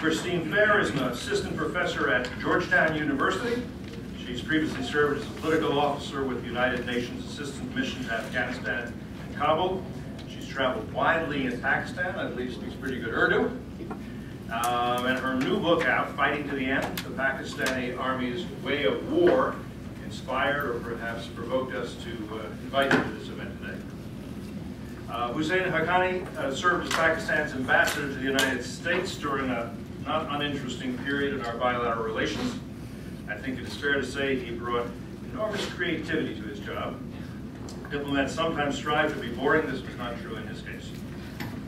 Christine Fair is an assistant professor at Georgetown University. She's previously served as a political officer with the United Nations Assistance Mission to Afghanistan and Kabul. She's traveled widely in Pakistan. I believe speaks pretty good Urdu. And her new book out, Fighting to the End, The Pakistani Army's Way of War, inspired or perhaps provoked us to invite you to this event today. Hussein Haqqani served as Pakistan's ambassador to the United States during a not uninteresting period in our bilateral relations. I think it is fair to say he brought enormous creativity to his job. Diplomats sometimes strive to be boring. This was not true in his case.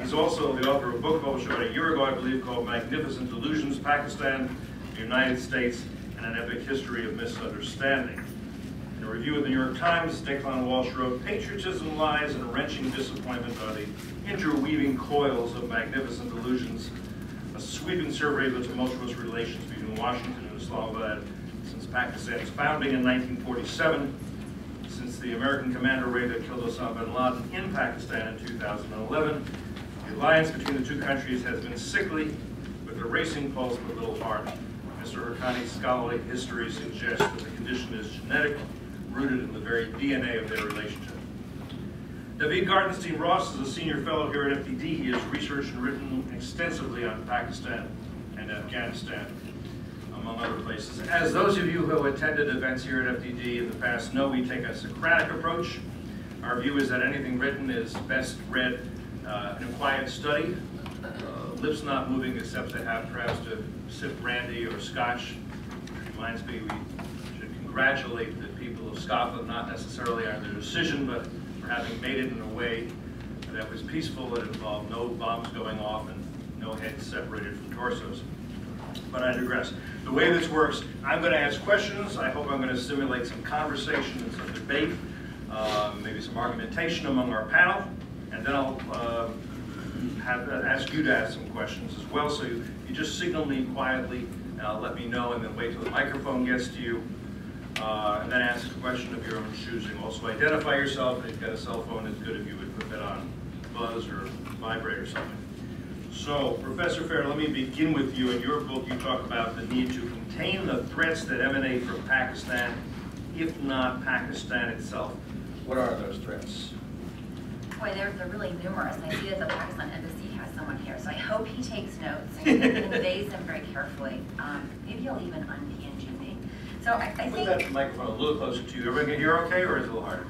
He's also the author of a book published about a year ago, I believe, called Magnificent Delusions, Pakistan, the United States, and an Epic History of Misunderstanding. In a review of the New York Times, Declan Walsh wrote, "Patriotism lies in a wrenching disappointment by the interweaving coils of magnificent delusions, a sweeping survey of the tumultuous relations between Washington and Islamabad since Pakistan's founding in 1947, since the American commander raid that killed Osama bin Laden in Pakistan in 2011. The alliance between the two countries has been sickly, with a racing pulse but little heart. Mr. Haqqani's scholarly history suggests that the condition is genetic, rooted in the very DNA of their relationship." David Gartenstein-Ross is a senior fellow here at FDD. He has researched and written extensively on Pakistan and Afghanistan, among other places. As those of you who have attended events here at FDD in the past know, we take a Socratic approach. Our view is that anything written is best read in a quiet study, lips not moving except to have perhaps to sip brandy or scotch. Which reminds me, we should congratulate the people of Scotland, not necessarily on their decision, but for having made it in a way that was peaceful, that involved no bombs going off and no heads separated from torsos. But I digress. The way this works, I'm going to ask questions. I hope I'm going to stimulate some conversation and some debate, maybe some argumentation among our panel, and then I'll ask you to ask some questions as well. So you just signal me quietly, let me know, and then wait till the microphone gets to you, and then ask a question of your own choosing. Also identify yourself. If you've got a cell phone, it's good if you would put that on buzz or vibrate or something. So, Professor Fair, let me begin with you. In your book, you talk about the need to contain the threats that emanate from Pakistan, if not Pakistan itself. What are those threats? Boy, they're really numerous. I see that the Pakistan embassy has someone here, so I hope he takes notes and conveys them very carefully. Maybe he'll even un-PNG me. So I think... Put that microphone a little closer to you. Everybody can hear okay, or is it a little harder?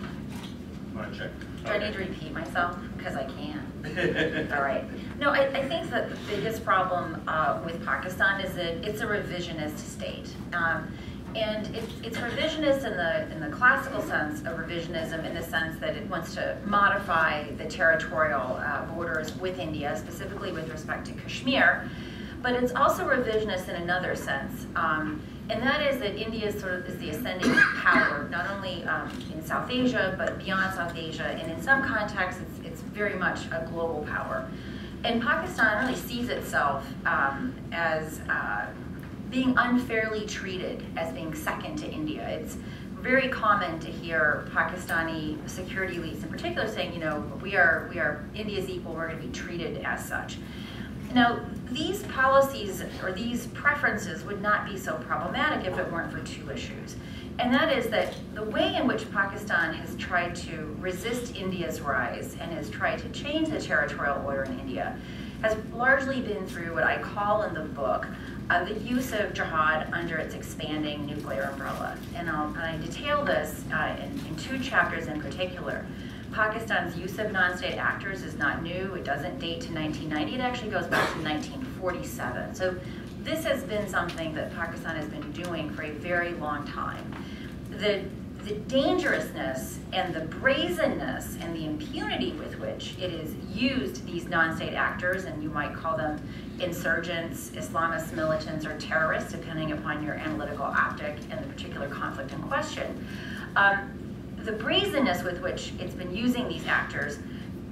I want to check. Do I need to repeat myself? Because I can. All right. No, I think that the biggest problem with Pakistan is that it's a revisionist state. And it's revisionist in the classical sense of revisionism, in the sense that it wants to modify the territorial borders with India, specifically with respect to Kashmir. But it's also revisionist in another sense, and that is that India is the ascending power, not only in South Asia, but beyond South Asia, and in some contexts, it's very much a global power. And Pakistan really sees itself as being unfairly treated, as being second to India. It's very common to hear Pakistani security elites in particular saying, you know, we are India's equal, we're going to be treated as such. Now, these policies or these preferences would not be so problematic if it weren't for two issues. And that is that the way in which Pakistan has tried to resist India's rise and has tried to change the territorial order in India has largely been through what I call in the book the use of jihad under its expanding nuclear umbrella. And I detail this in two chapters in particular. Pakistan's use of non-state actors is not new. It doesn't date to 1990. It actually goes back to 1947. So this has been something that Pakistan has been doing for a very long time. The dangerousness and the brazenness and the impunity with which it has used these non-state actors, and you might call them insurgents, Islamist militants, or terrorists, depending upon your analytical optic and the particular conflict in question. The brazenness with which it's been using these actors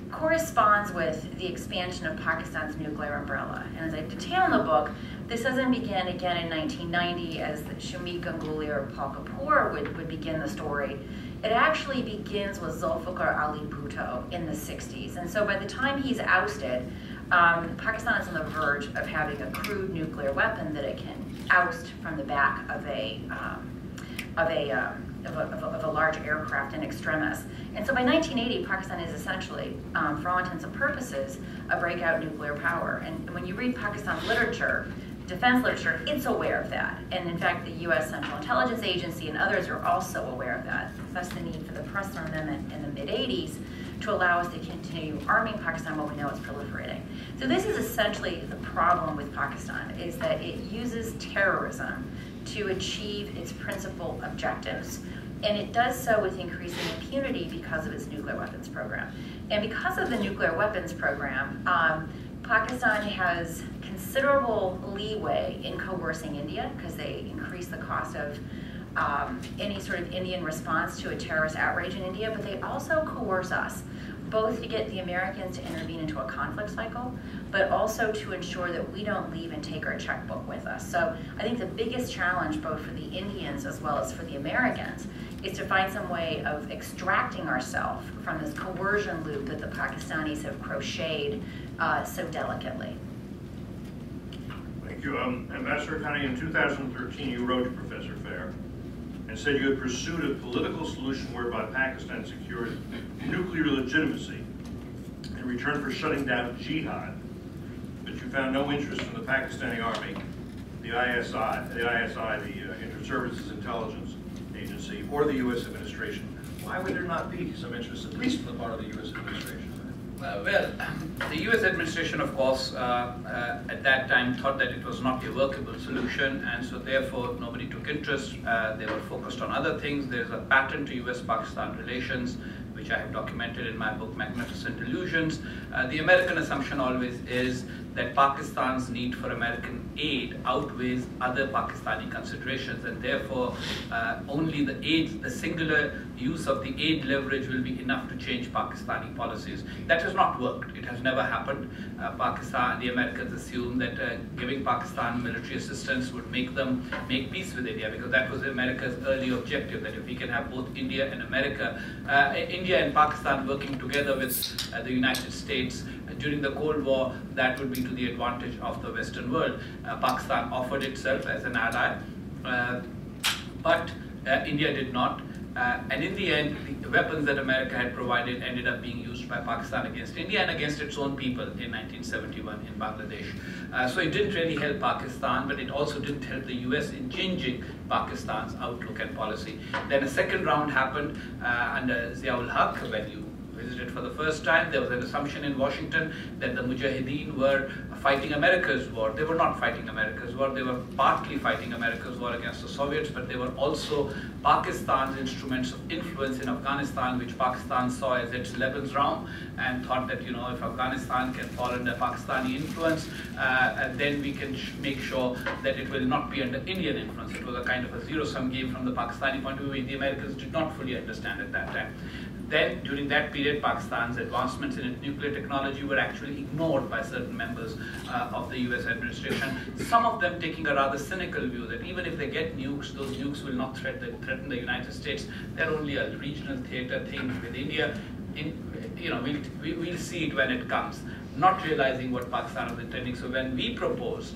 corresponds with the expansion of Pakistan's nuclear umbrella. And as I detail in the book, this doesn't begin again in 1990 as Shumik Ganguly or Paul Kapoor would begin the story. It actually begins with Zulfikar Ali Bhutto in the 60s. And so by the time he's ousted, Pakistan is on the verge of having a crude nuclear weapon that it can oust from the back of a large aircraft in extremis. And so by 1980, Pakistan is essentially, for all intents and purposes, a breakout nuclear power. And when you read Pakistan's literature, defense literature, it's aware of that. And in fact, the US Central Intelligence Agency and others are also aware of that. Thus the need for the Preston Amendment in the mid-80s to allow us to continue arming Pakistan while we know it's proliferating. So this is essentially the problem with Pakistan, is that it uses terrorism to achieve its principal objectives. And it does so with increasing impunity because of its nuclear weapons program. And because of the nuclear weapons program, Pakistan has considerable leeway in coercing India because they increase the cost of any sort of Indian response to a terrorist outrage in India, but they also coerce us, both to get the Americans to intervene into a conflict cycle, but also to ensure that we don't leave and take our checkbook with us. So I think the biggest challenge, both for the Indians as well as for the Americans, is to find some way of extracting ourselves from this coercion loop that the Pakistanis have crocheted so delicately. Thank you. Ambassador Khani, in 2013, you wrote to Professor Fair and said you had pursued a political solution whereby Pakistan secured nuclear legitimacy in return for shutting down jihad, but you found no interest from the Pakistani army, the ISI, the Inter-Services Intelligence Agency, or the U.S. administration. Why would there not be some interest, at least on the part of the U.S. administration? Well, the U.S. administration, of course, at that time thought that it was not a workable solution, and so therefore nobody took interest. They were focused on other things. There's a pattern to U.S.-Pakistan relations, which I have documented in my book, Magnificent Illusions. The American assumption always is that Pakistan's need for American aid outweighs other Pakistani considerations, and therefore only the singular use of the aid leverage will be enough to change Pakistani policies. That has not worked. It has never happened. The Americans assumed that giving Pakistan military assistance would make them make peace with India, because that was America's early objective, that if we can have both India and India and Pakistan working together with the United States during the Cold War, that would be to the advantage of the Western world. Pakistan offered itself as an ally, but India did not. And in the end, the weapons that America had provided ended up being used by Pakistan against India and against its own people in 1971 in Bangladesh. So it didn't really help Pakistan, but it also didn't help the US in changing Pakistan's outlook and policy. Then a second round happened under Ziaul Haq, when you visited for the first time. There was an assumption in Washington that the Mujahideen were fighting America's war. They were not fighting America's war. They were partly fighting America's war against the Soviets, but they were also Pakistan's instruments of influence in Afghanistan, which Pakistan saw as its Lebensraum, and thought that, if Afghanistan can fall under Pakistani influence, then we can make sure that it will not be under Indian influence. It was a kind of a zero-sum game from the Pakistani point of view. The Americans did not fully understand at that time. Then, during that period, Pakistan's advancements in its nuclear technology were actually ignored by certain members of the US administration, some of them taking a rather cynical view that even if they get nukes, those nukes will not threaten the United States. They're only a regional theater thing with India. We'll see it when it comes, not realizing what Pakistan was intending. So when we proposed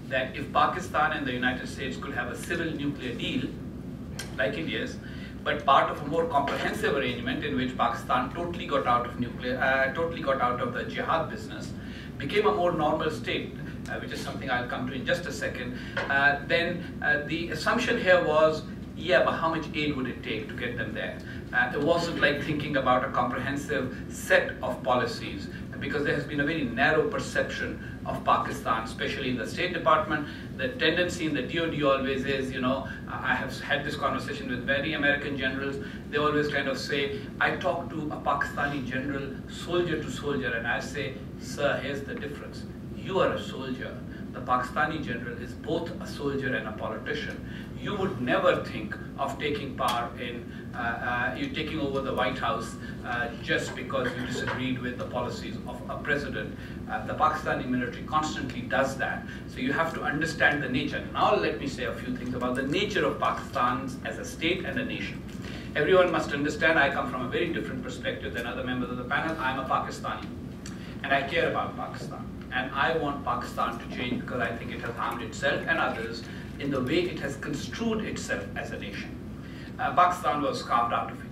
that if Pakistan and the United States could have a civil nuclear deal, like India's, but part of a more comprehensive arrangement in which Pakistan totally got out of the jihad business, became a more normal state, which is something I'll come to in just a second, then the assumption here was, yeah, but how much aid would it take to get them there? It wasn't like thinking about a comprehensive set of policies, because there has been a very narrow perception of Pakistan, especially in the State Department. The tendency in the DoD always is, I have had this conversation with many American generals. They always kind of say, I talk to a Pakistani general, soldier to soldier, and I say, sir, here's the difference. You are a soldier. The Pakistani general is both a soldier and a politician. You would never think of taking part in you taking over the White House just because you disagreed with the policies of a president. The Pakistani military constantly does that. So you have to understand the nature. Now let me say a few things about the nature of Pakistan as a state and a nation. Everyone must understand I come from a very different perspective than other members of the panel. I'm a Pakistani. and I care about Pakistan. And I want Pakistan to change because I think it has harmed itself and others in the way it has construed itself as a nation. Pakistan was carved out of it.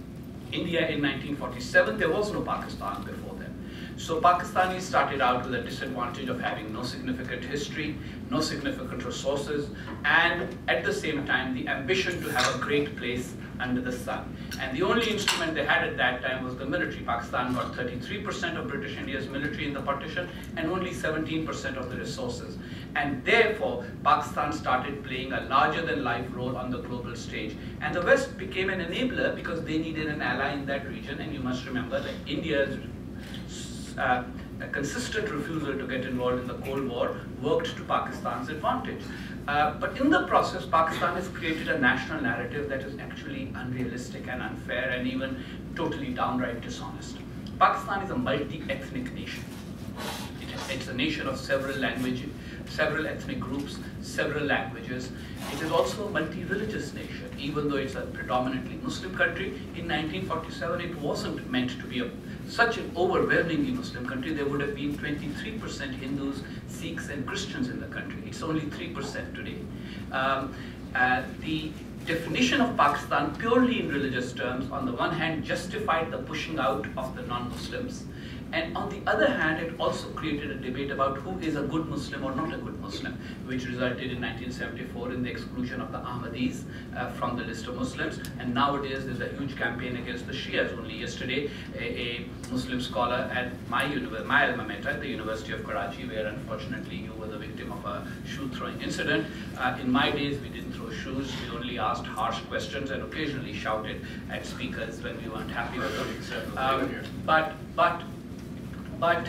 India in 1947, there was no Pakistan before then. So Pakistanis started out with a disadvantage of having no significant history, no significant resources, and at the same time the ambition to have a great place under the sun. And the only instrument they had at that time was the military. Pakistan got 33% of British India's military in the partition and only 17% of the resources. And therefore, Pakistan started playing a larger than life role on the global stage. And the West became an enabler because they needed an ally in that region. And you must remember that India's a consistent refusal to get involved in the Cold War worked to Pakistan's advantage. But in the process, Pakistan has created a national narrative that is actually unrealistic and unfair and even totally downright dishonest. Pakistan is a multi-ethnic nation. It's a nation of several languages, several ethnic groups, several languages. It is also a multi-religious nation. Even though it's a predominantly Muslim country, in 1947 it wasn't meant to be such an overwhelmingly Muslim country. There would have been 23% Hindus, Sikhs and Christians in the country. It's only 3% today. The definition of Pakistan purely in religious terms, on the one hand, justified the pushing out of the non-Muslims. And on the other hand, it also created a debate about who is a good Muslim or not a good Muslim, which resulted in 1974 in the exclusion of the Ahmadis from the list of Muslims. And nowadays, there's a huge campaign against the Shias. Only yesterday, a Muslim scholar at my alma mater, at the University of Karachi, where unfortunately you were the victim of a shoe-throwing incident. In my days, we didn't throw shoes. We only asked harsh questions and occasionally shouted at speakers when we weren't happy with them. But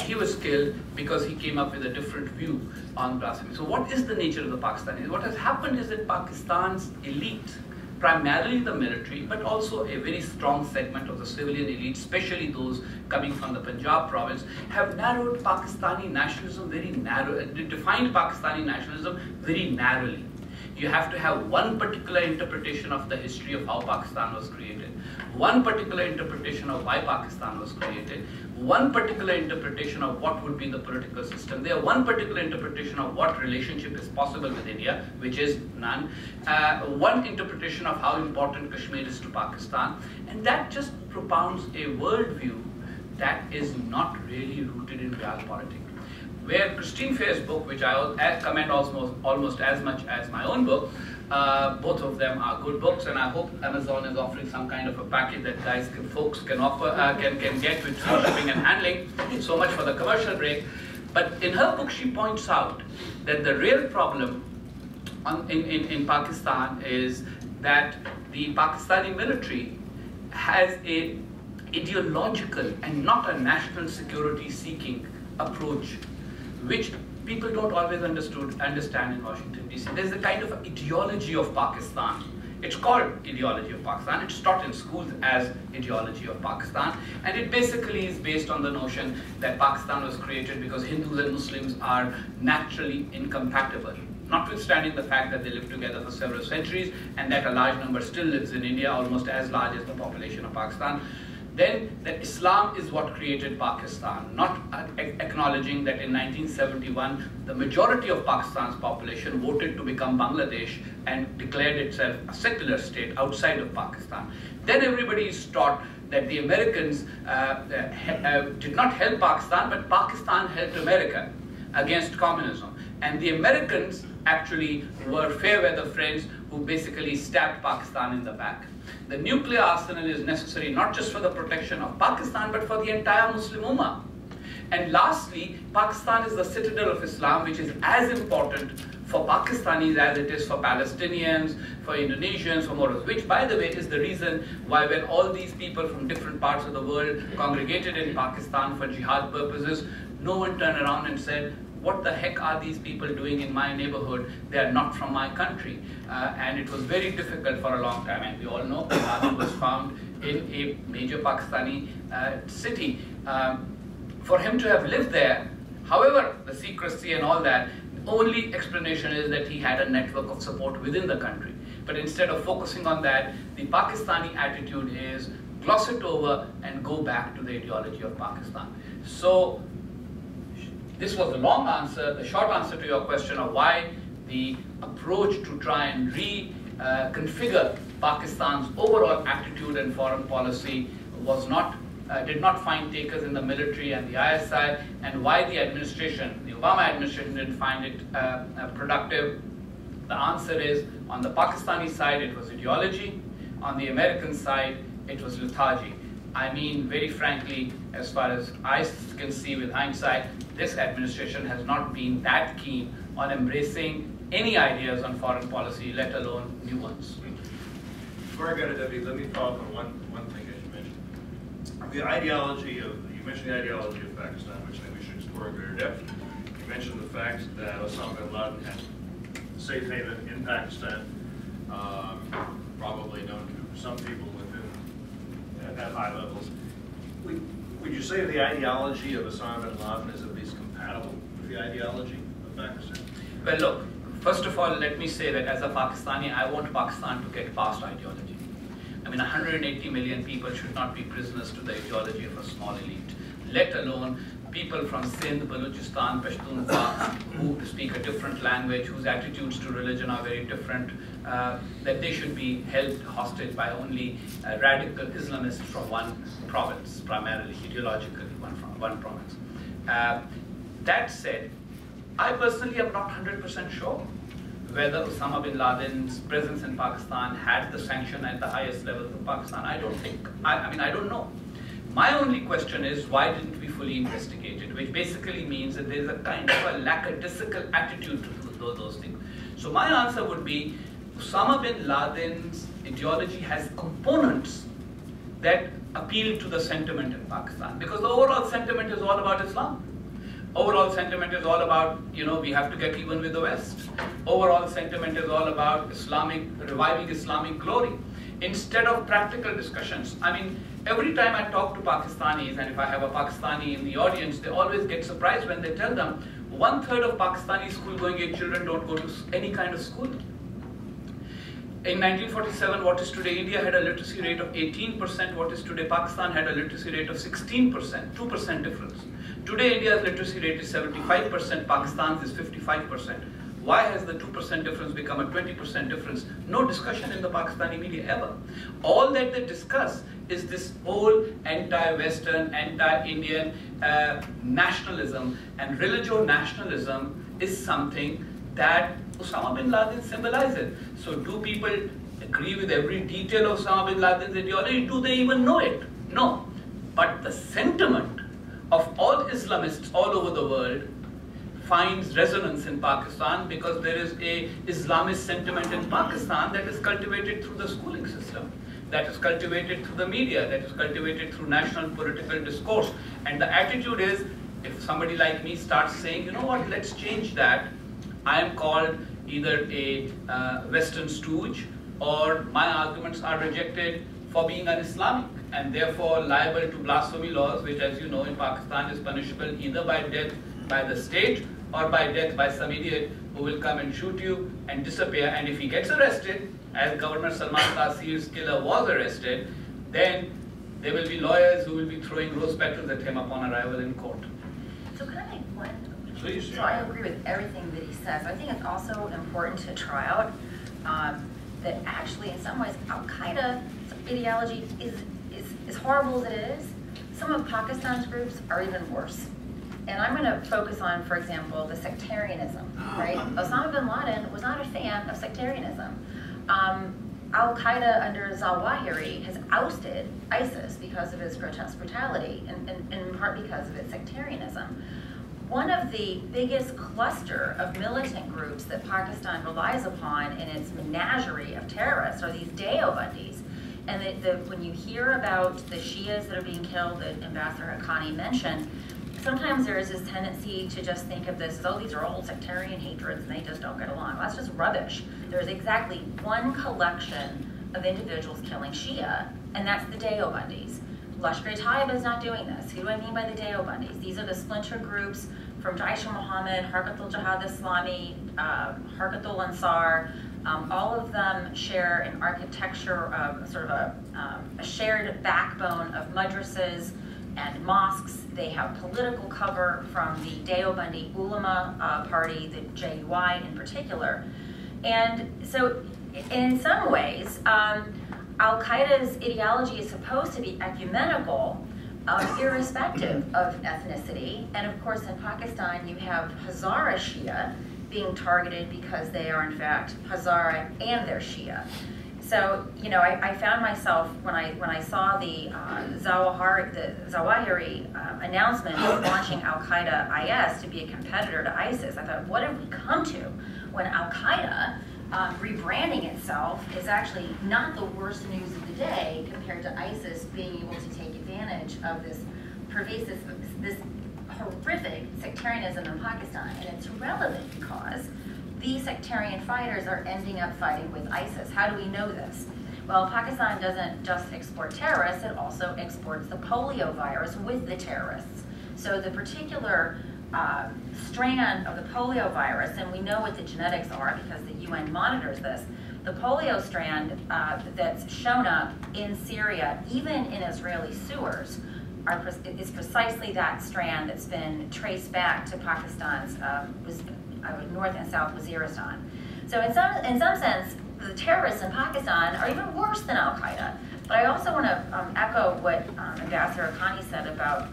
he was killed because he came up with a different view on blasphemy. So what is the nature of the Pakistanis? What has happened is that Pakistan's elite, primarily the military, but also a very strong segment of the civilian elite, especially those coming from the Punjab province, have narrowed Pakistani nationalism very narrow, defined Pakistani nationalism very narrowly. You have to have one particular interpretation of the history of how Pakistan was created, one particular interpretation of why Pakistan was created, one particular interpretation of what would be the political system there, one particular interpretation of what relationship is possible with India, which is none, one interpretation of how important Kashmir is to Pakistan, and that just propounds a worldview that is not really rooted in realpolitik. Where Christine Fair's book, which I commend almost as much as my own book, both of them are good books, and I hope Amazon is offering some kind of a package that folks can offer, can get with free shipping and handling. So much for the commercial break. But in her book, she points out that the real problem in Pakistan is that the Pakistani military has a ideological and not a national security seeking approach, which people don't always understand in Washington, D.C. There's a kind of ideology of Pakistan. It's called ideology of Pakistan. It's taught in schools as ideology of Pakistan. And it basically is based on the notion that Pakistan was created because Hindus and Muslims are naturally incompatible, notwithstanding the fact that they lived together for several centuries and that a large number still lives in India, almost as large as the population of Pakistan. Then that Islam is what created Pakistan, not acknowledging that in 1971 the majority of Pakistan's population voted to become Bangladesh and declared itself a secular state outside of Pakistan. Then everybody is taught that the Americans did not help Pakistan, but Pakistan helped America against communism. And the Americans actually were fair weather friends who basically stabbed Pakistan in the back. The nuclear arsenal is necessary not just for the protection of Pakistan, but for the entire Muslim Ummah. And lastly, Pakistan is the citadel of Islam, which is as important for Pakistanis as it is for Palestinians, for Indonesians, for Moros, which, by the way, is the reason why when all these people from different parts of the world congregated in Pakistan for jihad purposes, no one turned around and said, what the heck are these people doing in my neighborhood? They are not from my country. And it was very difficult for a long time. And we all know Kashmir was found in a major Pakistani city. For him to have lived there, however, the secrecy and all that, the only explanation is that he had a network of support within the country. But instead of focusing on that, the Pakistani attitude is gloss it over and go back to the ideology of Pakistan. So this was the long answer. The short answer to your question of why the approach to try and reconfigure Pakistan's overall attitude and foreign policy was not, did not find takers in the military and the ISI, and why the administration, the Obama administration, didn't find it productive. The answer is, on the Pakistani side, it was ideology. On the American side, it was lethargy. I mean, very frankly, as far as I can see with hindsight, this administration has not been that keen on embracing any ideas on foreign policy, let alone new ones. Before I go to Debbie, let me follow up on one thing that you mentioned. The ideology of, you mentioned the ideology of Pakistan, which I think we should explore in greater depth. You mentioned the fact that Osama bin Laden had safe haven in Pakistan, probably known to some people within at high levels. Would you say the ideology of Osama bin Laden is at least compatible with the ideology of Pakistan? Well, look, first of all, let me say that as a Pakistani, I want Pakistan to get past ideology. I mean, 180 million people should not be prisoners to the ideology of a small elite, let alone people from Sindh, Balochistan, Pashtunkhwa, who speak a different language, whose attitudes to religion are very different, that they should be held hostage by only radical Islamists from one province, primarily ideologically one province. That said, I personally am not 100% sure whether Osama bin Laden's presence in Pakistan had the sanction at the highest levels of Pakistan. I don't think. I mean, I don't know. My only question is, why didn't we fully investigate it? Which basically means that there's a kind of a lackadaisical attitude to those things. So my answer would be, Osama bin Laden's ideology has components that appeal to the sentiment in Pakistan, because the overall sentiment is all about Islam. Overall sentiment is all about, we have to get even with the West. Overall sentiment is all about reviving Islamic glory. Instead of practical discussions, I mean, every time I talk to Pakistanis, and if I have a Pakistani in the audience, they always get surprised when they tell them 1/3 of Pakistani school-going children don't go to any kind of school. In 1947, what is today India had a literacy rate of 18%, what is today Pakistan had a literacy rate of 16%, 2% difference. Today India's literacy rate is 75%, Pakistan's is 55%. Why has the 2% difference become a 20% difference? No discussion in the Pakistani media ever. All that they discuss is this whole anti-Western, anti-Indian nationalism, and religio-nationalism is something that Osama bin Laden symbolizes. So do people agree with every detail of Osama bin Laden's ideology? Do they even know it? No. But the sentiment of all Islamists all over the world finds resonance in Pakistan, because there is a Islamist sentiment in Pakistan that is cultivated through the schooling system, that is cultivated through the media, that is cultivated through national political discourse. And the attitude is, if somebody like me starts saying, you know what, let's change that, I am called either a Western stooge, or my arguments are rejected for being un-Islamic, and therefore liable to blasphemy laws, which, as you know, in Pakistan is punishable either by death by the state or by death by some idiot who will come and shoot you and disappear. And if he gets arrested, as Governor Salman Taseer's killer was arrested, then there will be lawyers who will be throwing rose petals at him upon arrival in court. So can I make one? Please. So I agree with everything that he says. I think it's also important to try out that actually, in some ways, Al-Qaeda ideology is as horrible as it is. Some of Pakistan's groups are even worse. And I'm going to focus on, for example, the sectarianism, right? Osama bin Laden was not a fan of sectarianism. Al-Qaeda under Zawahiri has ousted ISIS because of its grotesque brutality, and in part because of its sectarianism. One of the biggest cluster of militant groups that Pakistan relies upon in its menagerie of terrorists are these Deobandis. And when you hear about the Shias that are being killed that Ambassador Haqqani mentioned, sometimes there is this tendency to just think of this as, oh, these are old sectarian hatreds and they just don't get along. Well, that's just rubbish. There's exactly one collection of individuals killing Shia, and that's the Deobandis. Lashkar-e-Taiba is not doing this. Who do I mean by the Deobandis? These are the splinter groups from Jaish al-Muhammad, Harkat al-Jihad Islami, Harkat al-Ansar, All of them share an architecture, sort of a shared backbone of madrasas and mosques. They have political cover from the Deobandi Ulama party, the JUI in particular. And so in some ways, Al-Qaeda's ideology is supposed to be ecumenical, irrespective of ethnicity. And of course, in Pakistan, you have Hazara Shia being targeted because they are in fact Hazara and they're Shia. So, you know, I found myself when I saw the Zawahiri announcement of launching Al-Qaeda IS to be a competitor to ISIS, I thought, what have we come to when Al-Qaeda rebranding itself is actually not the worst news of the day compared to ISIS being able to take advantage of this pervasive, this horrific sectarianism in Pakistan. And it's relevant because these sectarian fighters are ending up fighting with ISIS. How do we know this? Well, Pakistan doesn't just export terrorists, it also exports the polio virus with the terrorists. So the particular strand of the polio virus, and we know what the genetics are because the UN monitors this, the polio strand that's shown up in Syria, even in Israeli sewers, is precisely that strand that's been traced back to Pakistan's North and South Waziristan. So in some sense, the terrorists in Pakistan are even worse than Al-Qaeda. But I also want to echo what Ambassador Haqqani said about,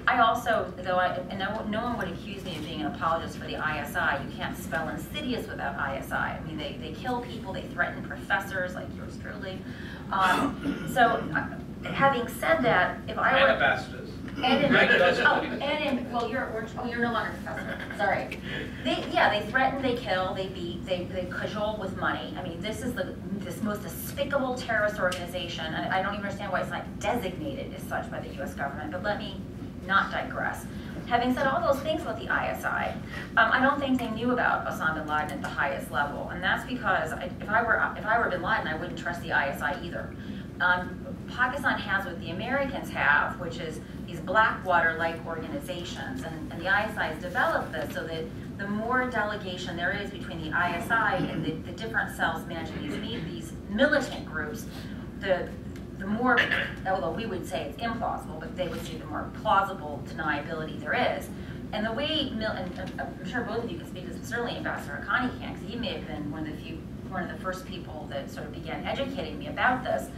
I also, and no one would accuse me of being an apologist for the ISI. You can't spell insidious without ISI. I mean, they kill people, they threaten professors like yours truly. Having said that, if I were... ambassadors. Well, you're no longer a professor. Sorry. They threaten, they kill, they beat, they cajole with money. I mean, this is this most despicable terrorist organization, and I don't even understand why it's not designated as such by the U.S. government. But let me not digress. Having said all those things about the ISI, I don't think they knew about Osama bin Laden at the highest level, and that's because if I were bin Laden, I wouldn't trust the ISI either. Pakistan has what the Americans have, which is these Blackwater-like organizations, and the ISI has developed this so that the more delegation there is between the ISI and the different cells managing these militant groups, the more, although we would say it's implausible, but they would say the more plausible deniability there is. And the way, and I'm sure both of you can speak to this, certainly Ambassador Haqqani can, because he may have been one of the first people that sort of began educating me about this.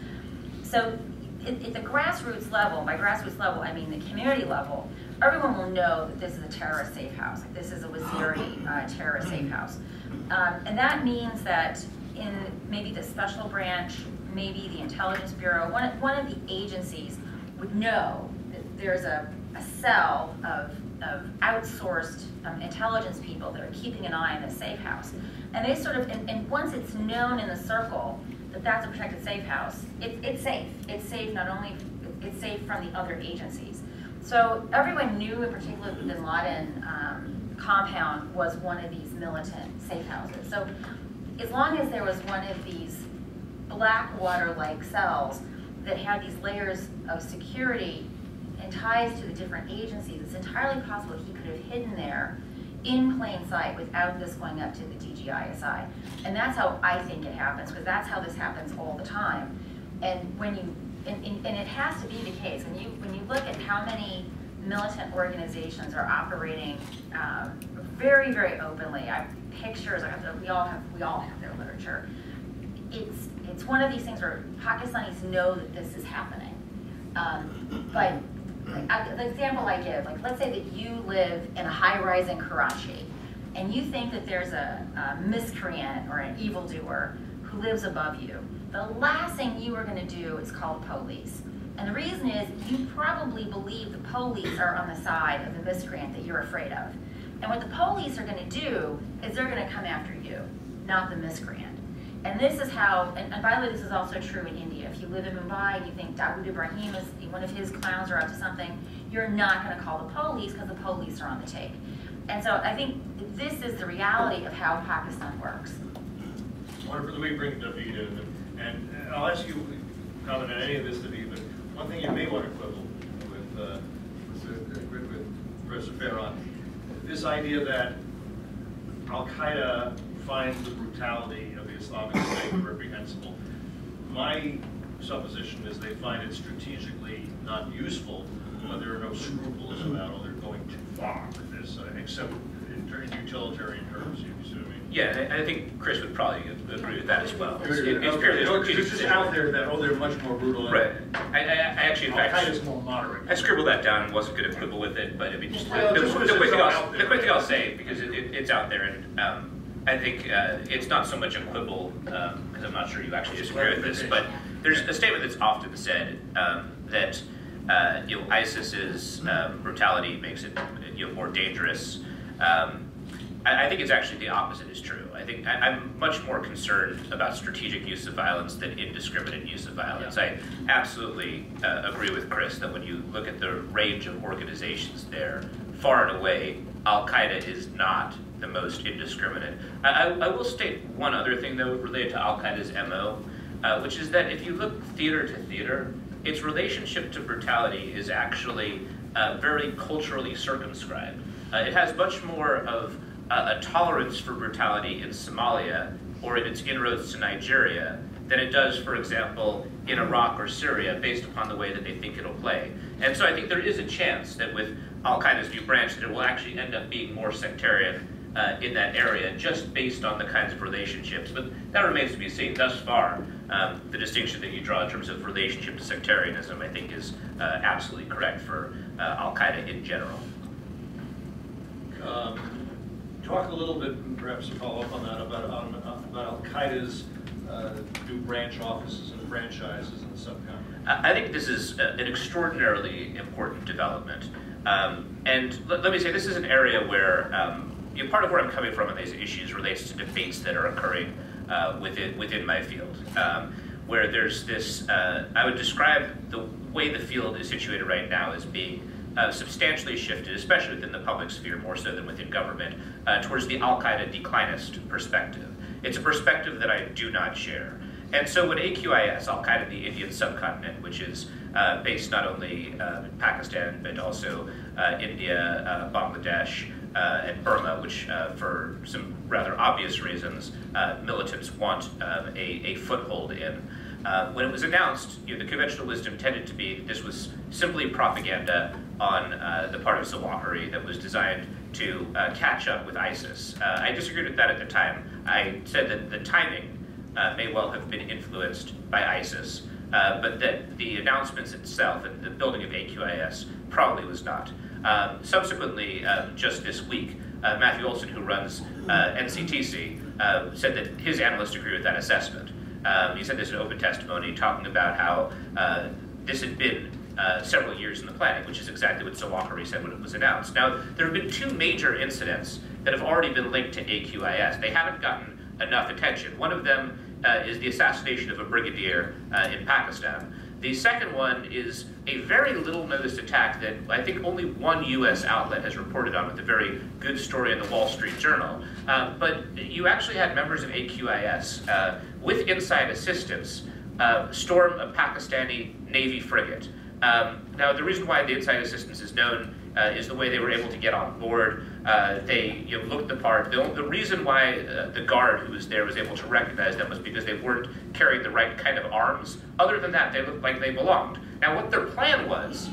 So at the grassroots level, by grassroots level, I mean the community level, everyone will know that this is a terrorist safe house. Like this is a Waziri terrorist safe house. And that means that in maybe the special branch, maybe the intelligence bureau, one of the agencies would know that there's a cell of outsourced intelligence people that are keeping an eye on the safe house. And they sort of, and once it's known in the circle that that's a protected safe house, it's safe. It's safe not only, it's safe from the other agencies. So everyone knew in particular the bin Laden compound was one of these militant safe houses. So as long as there was one of these Blackwater-like cells that had these layers of security and ties to the different agencies, it's entirely possible he could have hidden there in plain sight without this going up to the DGISI. And that's how I think it happens, because that's how this happens all the time. And when you, and it has to be the case, when you look at how many militant organizations are operating very, very openly. I have pictures, we all have their literature. It's one of these things where Pakistanis know that this is happening. But the example I give, like let's say that you live in a high-rise in Karachi, and you think that there's a miscreant or an evildoer who lives above you. The last thing you are going to do is call the police. And the reason is you probably believe the police are on the side of the miscreant that you're afraid of. And what the police are going to do is they're going to come after you, not the miscreant. And this is how, and by the way, this is also true in India. If you live in Mumbai and you think Dawood Ibrahim is one of his clowns are up to something, you're not going to call the police because the police are on the take. And so I think this is the reality of how Pakistan works. Wonderful. Let me bring David in, and I'll ask you to comment on any of this, David, but one thing you may want to quibble with Professor Farron, this idea that Al-Qaeda finds the brutality of the Islamic State reprehensible. My supposition is they find it strategically not useful, but there are no scruples about, oh, they're going too far with this, except in utilitarian terms, you see what I mean? Yeah, I think Chris would probably agree with that as well. It's purely It's just out there that, oh, they're much more brutal. Right. I actually, in fact, Al-Qaeda's more moderate. I scribbled that down and wasn't going to quibble with it, but I mean, just Well, the quick thing I'll there. say, because it's out there, and I think it's not so much a quibble, because I'm not sure you actually disagree with this, but there's a statement that's often said that ISIS's brutality makes it more dangerous. I think it's actually the opposite is true. I think I'm much more concerned about strategic use of violence than indiscriminate use of violence. I absolutely agree with Chris that when you look at the range of organizations there, far and away, Al-Qaeda is not the most indiscriminate. I will state one other thing, though, related to Al-Qaeda's MO, which is that if you look theater to theater, its relationship to brutality is actually very culturally circumscribed. It has much more of a tolerance for brutality in Somalia or in its inroads to Nigeria than it does, for example, in Iraq or Syria, based upon the way that they think it'll play. And so I think there is a chance that with Al-Qaeda's new branch that it will actually end up being more sectarian in that area, just based on the kinds of relationships. But that remains to be seen. Thus far, the distinction that you draw in terms of relationship to sectarianism, I think, is absolutely correct for Al-Qaeda in general. Talk a little bit, perhaps to follow up on that, about Al-Qaeda's new branch offices and franchises in the subcontinent. I think this is an extraordinarily important development. And let me say, this is an area where part of where I'm coming from on these issues relates to debates that are occurring within my field, where there's this, I would describe the way the field is situated right now as being substantially shifted, especially within the public sphere, more so than within government, towards the Al-Qaeda declinist perspective. It's a perspective that I do not share. And so when AQIS, Al-Qaeda in the Indian subcontinent, which is based not only in Pakistan, but also India, Bangladesh, and Burma, which for some rather obvious reasons, militants want a foothold in. When it was announced, the conventional wisdom tended to be this was simply propaganda on the part of Zawahiri that was designed to catch up with ISIS. I disagreed with that at the time. I said that the timing may well have been influenced by ISIS, but that the announcements itself and the building of AQIS probably was not. Subsequently, just this week, Matthew Olson, who runs NCTC, said that his analysts agree with that assessment. He said this in open testimony, talking about how this had been several years in the planning, which is exactly what Zawahiri said when it was announced. Now, there have been two major incidents that have already been linked to AQIS. They haven't gotten enough attention. One of them is the assassination of a brigadier in Pakistan. The second one is a very little noticed attack that I think only one U.S. outlet has reported on, with a very good story in the Wall Street Journal. But you actually had members of AQIS, with inside assistance, storm a Pakistani Navy frigate. Now, the reason why the inside assistance is known is the way they were able to get on board. They looked the part. The reason why the guard who was there was able to recognize them was because they weren't carrying the right kind of arms. Other than that, they looked like they belonged. Now, what their plan was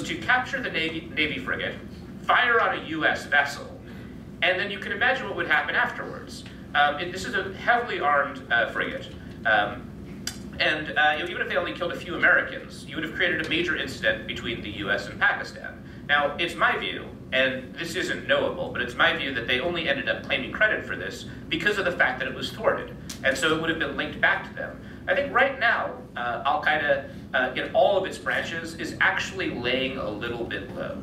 to capture the Navy frigate, fire on a U.S. vessel, and then you can imagine what would happen afterwards. This is a heavily armed frigate. And even if they only killed a few Americans, you would have created a major incident between the U.S. and Pakistan. Now, it's my view, and this isn't knowable, but it's my view that they only ended up claiming credit for this because of the fact that it was thwarted. And so it would have been linked back to them. I think right now, Al-Qaeda, in all of its branches, is actually laying a little bit low.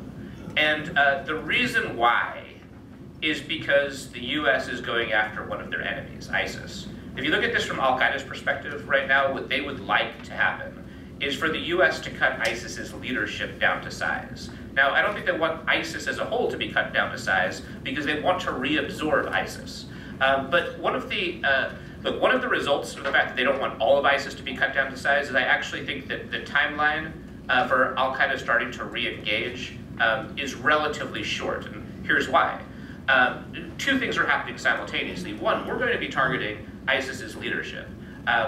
And the reason why is because the U.S. is going after one of their enemies, ISIS. If you look at this from Al-Qaeda's perspective right now, what they would like to happen is for the U.S. to cut ISIS's leadership down to size. Now, I don't think they want ISIS as a whole to be cut down to size because they want to reabsorb ISIS. But one of the results of the fact that they don't want all of ISIS to be cut down to size is I actually think that the timeline for Al-Qaeda starting to re-engage is relatively short, and here's why. Two things are happening simultaneously. One, we're going to be targeting ISIS's leadership,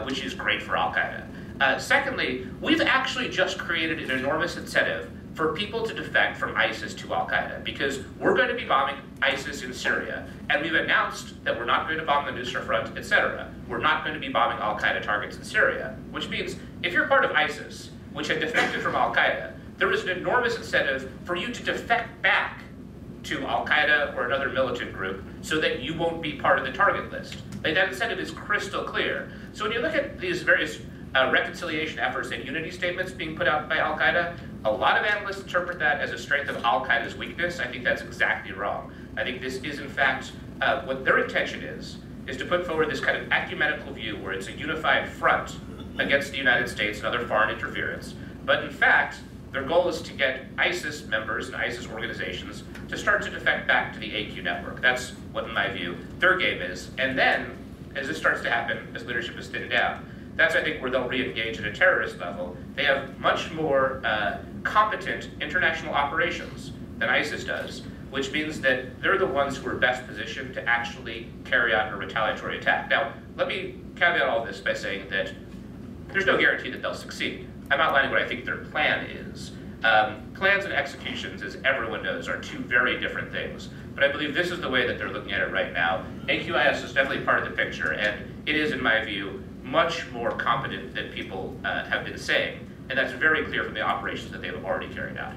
which is great for al-Qaeda. Secondly, we've actually just created an enormous incentive for people to defect from ISIS to al-Qaeda, because we're going to be bombing ISIS in Syria, and we've announced that we're not going to bomb the Nusra Front, etc. We're not going to be bombing al-Qaeda targets in Syria, which means if you're part of ISIS, which had defected from al-Qaeda, there is an enormous incentive for you to defect back to al-Qaeda or another militant group so that you won't be part of the target list. Like, that incentive is crystal clear. So when you look at these various reconciliation efforts and unity statements being put out by al-Qaeda, a lot of analysts interpret that as a strength of al-Qaeda's weakness. I think that's exactly wrong. I think this is, in fact, what their intention is to put forward this kind of ecumenical view where it's a unified front against the United States and other foreign interference. But in fact, their goal is to get ISIS members and ISIS organizations to start to defect back to the AQ network. That's what, in my view, their game is. And then, as this starts to happen, as leadership is thinned down, that's, I think, where they'll re-engage at a terrorist level. They have much more competent international operations than ISIS does, which means that they're the ones who are best positioned to actually carry out a retaliatory attack. Now, let me caveat all this by saying that there's no guarantee that they'll succeed. I'm outlining what I think their plan is. Plans and executions, as everyone knows, are two very different things. But I believe this is the way that they're looking at it right now. AQIS is definitely part of the picture, and it is, in my view, much more competent than people have been saying. And that's very clear from the operations that they've already carried out.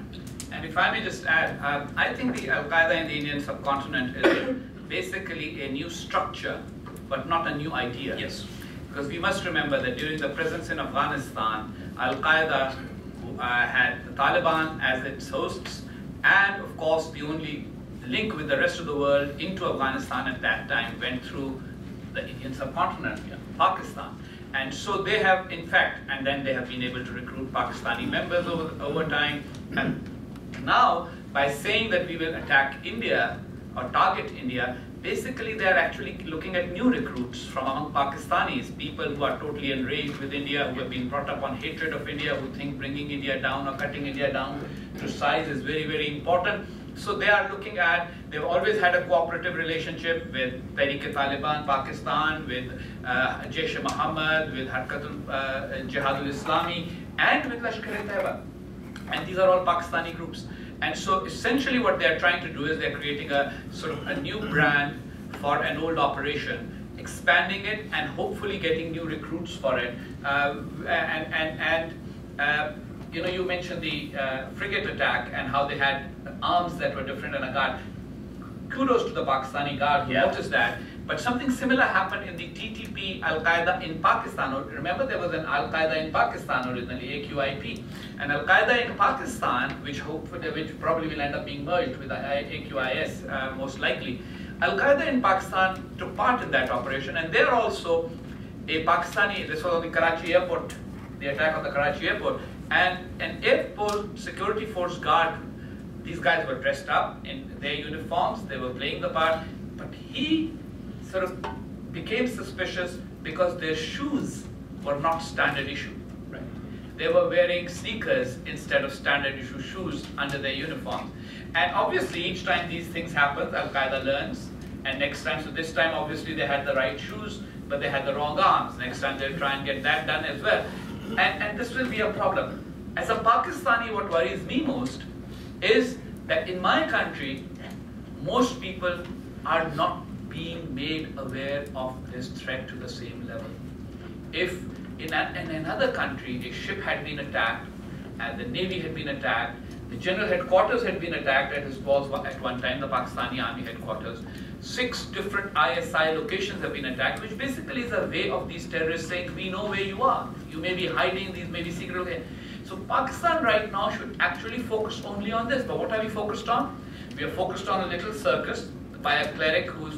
And if I may just add, I think the al-Qaeda in the Indian subcontinent is basically a new structure, but not a new idea. Yes. Because we must remember that during the presence in Afghanistan, al-Qaeda had the Taliban as its hosts, and of course the only link with the rest of the world into Afghanistan at that time went through the Indian subcontinent, Pakistan. And so they have, in fact, and then they have been able to recruit Pakistani members over time. And now, by saying that we will attack India or target India, basically they are actually looking at new recruits from among Pakistanis, people who are totally enraged with India, who have been brought up on hatred of India, who think bringing India down or cutting India down to size is very, very important. So they are looking at, they've always had a cooperative relationship with Tehreek-e-Taliban Pakistan, with Jaish-e-Mohammed, with Jihad-ul-Islami, and with Lashkar-e-Taiba. And these are all Pakistani groups. And so essentially what they're trying to do is they're creating a sort of a new brand for an old operation, expanding it and hopefully getting new recruits for it. You know, you mentioned the frigate attack and how they had arms that were different and a guard. Kudos to the Pakistani guard who noticed that. But something similar happened in the TTP Al-Qaeda in Pakistan. Remember, there was an Al-Qaeda in Pakistan originally, AQIP. And Al-Qaeda in Pakistan, which probably will end up being merged with AQIS most likely. Al-Qaeda in Pakistan took part in that operation, and they're also a Pakistani, this was on the Karachi airport, the attack on the Karachi airport. And an airport security force guard, these guys were dressed up in their uniforms, they were playing the part, but he sort of became suspicious because their shoes were not standard issue. Right? They were wearing sneakers instead of standard issue shoes under their uniforms. And obviously each time these things happen, Al-Qaeda learns, and next time, so this time obviously they had the right shoes, but they had the wrong arms. Next time they'll try and get that done as well. And this will be a problem. As a Pakistani, what worries me most is that in my country, most people are not being made aware of this threat to the same level. If in another country, a ship had been attacked, and the Navy had been attacked, the general headquarters had been attacked, as it was at one time, the Pakistani Army headquarters. 6 different ISI locations have been attacked, which basically is a way of these terrorists saying, we know where you are. You may be hiding, these may be secret locations. So Pakistan right now should actually focus only on this. But what are we focused on? We are focused on a little circus by a cleric who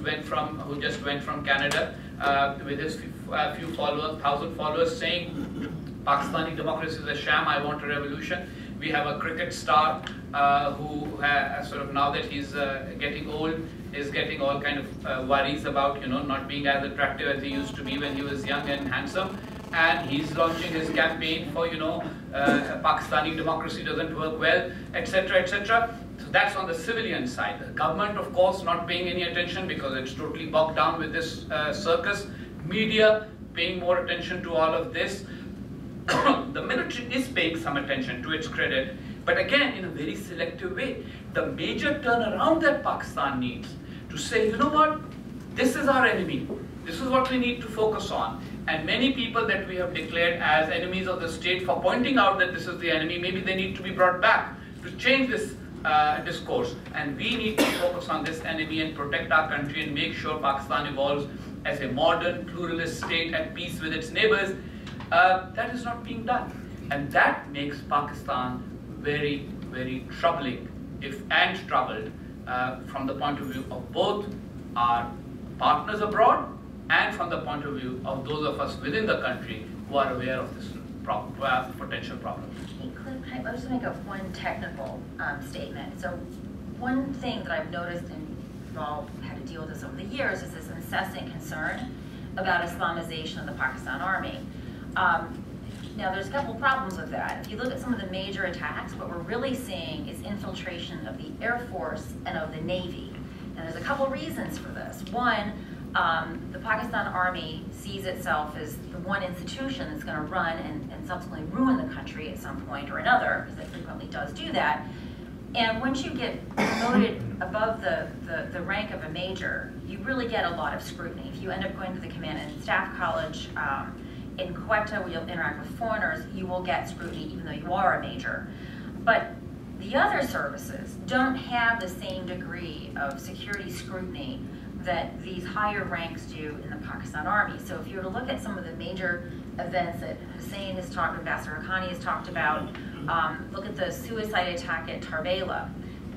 just went from Canada with his few followers, 1,000 followers, saying Pakistani democracy is a sham, I want a revolution. We have a cricket star who sort of, now that he's getting old, is getting all kind of worries about, not being as attractive as he used to be when he was young and handsome. And he's launching his campaign for, Pakistani democracy doesn't work well, etc., etc. So that's on the civilian side. The government, of course, not paying any attention because it's totally bogged down with this circus. media paying more attention to all of this. The military is paying some attention, to its credit, but again, in a very selective way. The major turnaround that Pakistan needs to say, you know what, this is our enemy. This is what we need to focus on. And many people that we have declared as enemies of the state for pointing out that this is the enemy, maybe they need to be brought back to change this discourse. And we need to focus on this enemy and protect our country and make sure Pakistan evolves as a modern, pluralist state at peace with its neighbors. That is not being done. And that makes Pakistan very, very troubling, and troubled from the point of view of both our partners abroad and from the point of view of those of us within the country who are aware of this potential problem. Hey, Cliff, I just make one technical statement. So one thing that I've noticed, and we've all had to deal with this over the years, is this incessant concern about Islamization of the Pakistan army. Now, there's a couple problems with that. If you look at some of the major attacks, what we're really seeing is infiltration of the Air Force and of the Navy. And there's a couple reasons for this. One, the Pakistan Army sees itself as the one institution that's going to run and subsequently ruin the country at some point or another, because it frequently does do that. And once you get promoted above the rank of a major, you really get a lot of scrutiny. If you end up going to the Command and Staff College in Quetta, where you'll interact with foreigners, you will get scrutiny even though you are a major. But the other services don't have the same degree of security scrutiny that these higher ranks do in the Pakistan Army. So if you were to look at some of the major events that Hussein has talked about, Ambassador Haqqani has talked about, look at the suicide attack at Tarbela.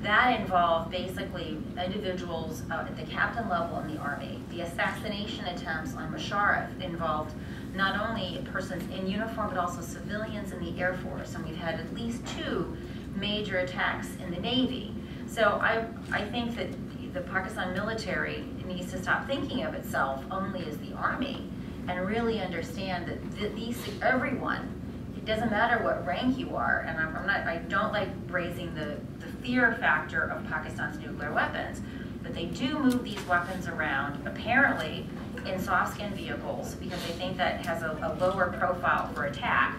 That involved basically individuals at the captain level in the Army. The assassination attempts on Musharraf involved not only persons in uniform, but also civilians in the Air Force. And we've had at least 2 major attacks in the Navy. So I think that the Pakistan military needs to stop thinking of itself only as the army and really understand that everyone, it doesn't matter what rank you are, and I don't like raising the fear factor of Pakistan's nuclear weapons, but they do move these weapons around, apparently in soft-skin vehicles, because they think that has a lower profile for attack.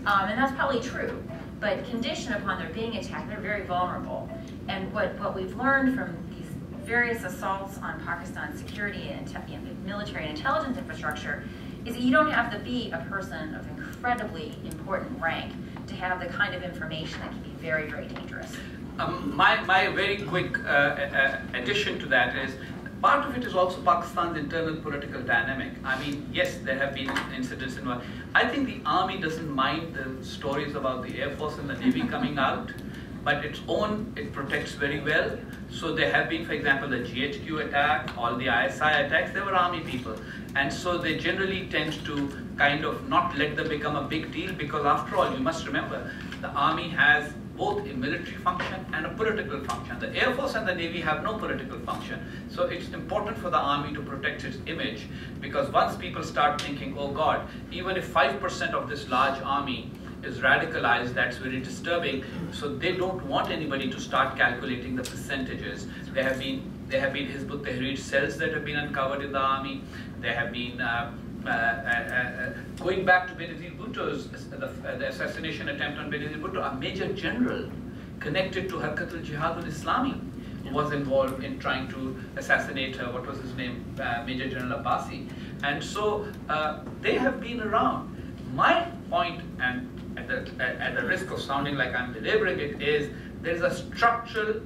And that's probably true, but conditioned upon their being attacked, they're very vulnerable. And what we've learned from these various assaults on Pakistan's security and military and intelligence infrastructure is that you don't have to be a person of incredibly important rank to have the kind of information that can be very, very dangerous. My very quick addition to that is, part of it is also Pakistan's internal political dynamic. I mean, yes, there have been incidents involved. I think the army doesn't mind the stories about the Air Force and the Navy coming out, but it protects very well. So there have been, for example, the GHQ attack, all the ISI attacks, they were army people. And so they generally tend to kind of not let them become a big deal, because after all, you must remember, the army has both a military function and a political function. The Air Force and the Navy have no political function. So it's important for the army to protect its image, because once people start thinking, oh God, even if 5% of this large army is radicalized, that's very disturbing. So they don't want anybody to start calculating the percentages. There have been Hizb ut-Tahrir cells that have been uncovered in the army. There have been going back to Benazir Bhutto's, the assassination attempt on Benazir Bhutto, a major general connected to Harkat al-Jihad al-Islami was involved in trying to assassinate, what was his name, Major General Abbasi. And so they have been around. My point, and at the risk of sounding like I'm belaboring it, is there is a structural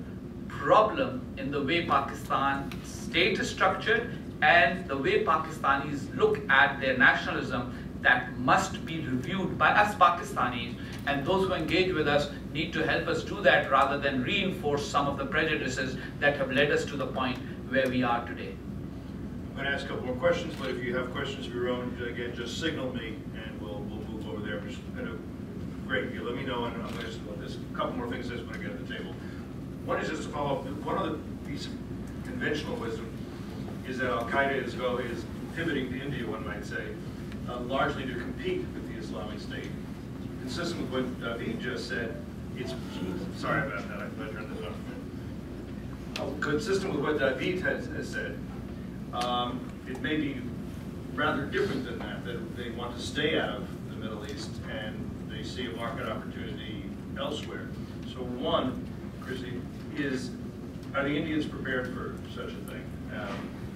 problem in the way Pakistan state is structured and the way Pakistanis look at their nationalism that must be reviewed by us Pakistanis, and those who engage with us need to help us do that rather than reinforce some of the prejudices that have led us to the point where we are today. I'm going to ask a couple more questions, but if you have questions of your own, again, just signal me and we'll move over there. I'm just going to, great, let me know, and I'm going to, there's a couple more things I just want to get at the table. One is just to follow up, one of the piece of conventional wisdom is that Al-Qaeda is pivoting to India, one might say, largely to compete with the Islamic State. Consistent with what David just said, it's, sorry about that, I turned this off. Consistent with what David has said, it may be rather different than that, that they want to stay out of the Middle East and they see a market opportunity elsewhere. So one, Chrissy, are the Indians prepared for such a thing?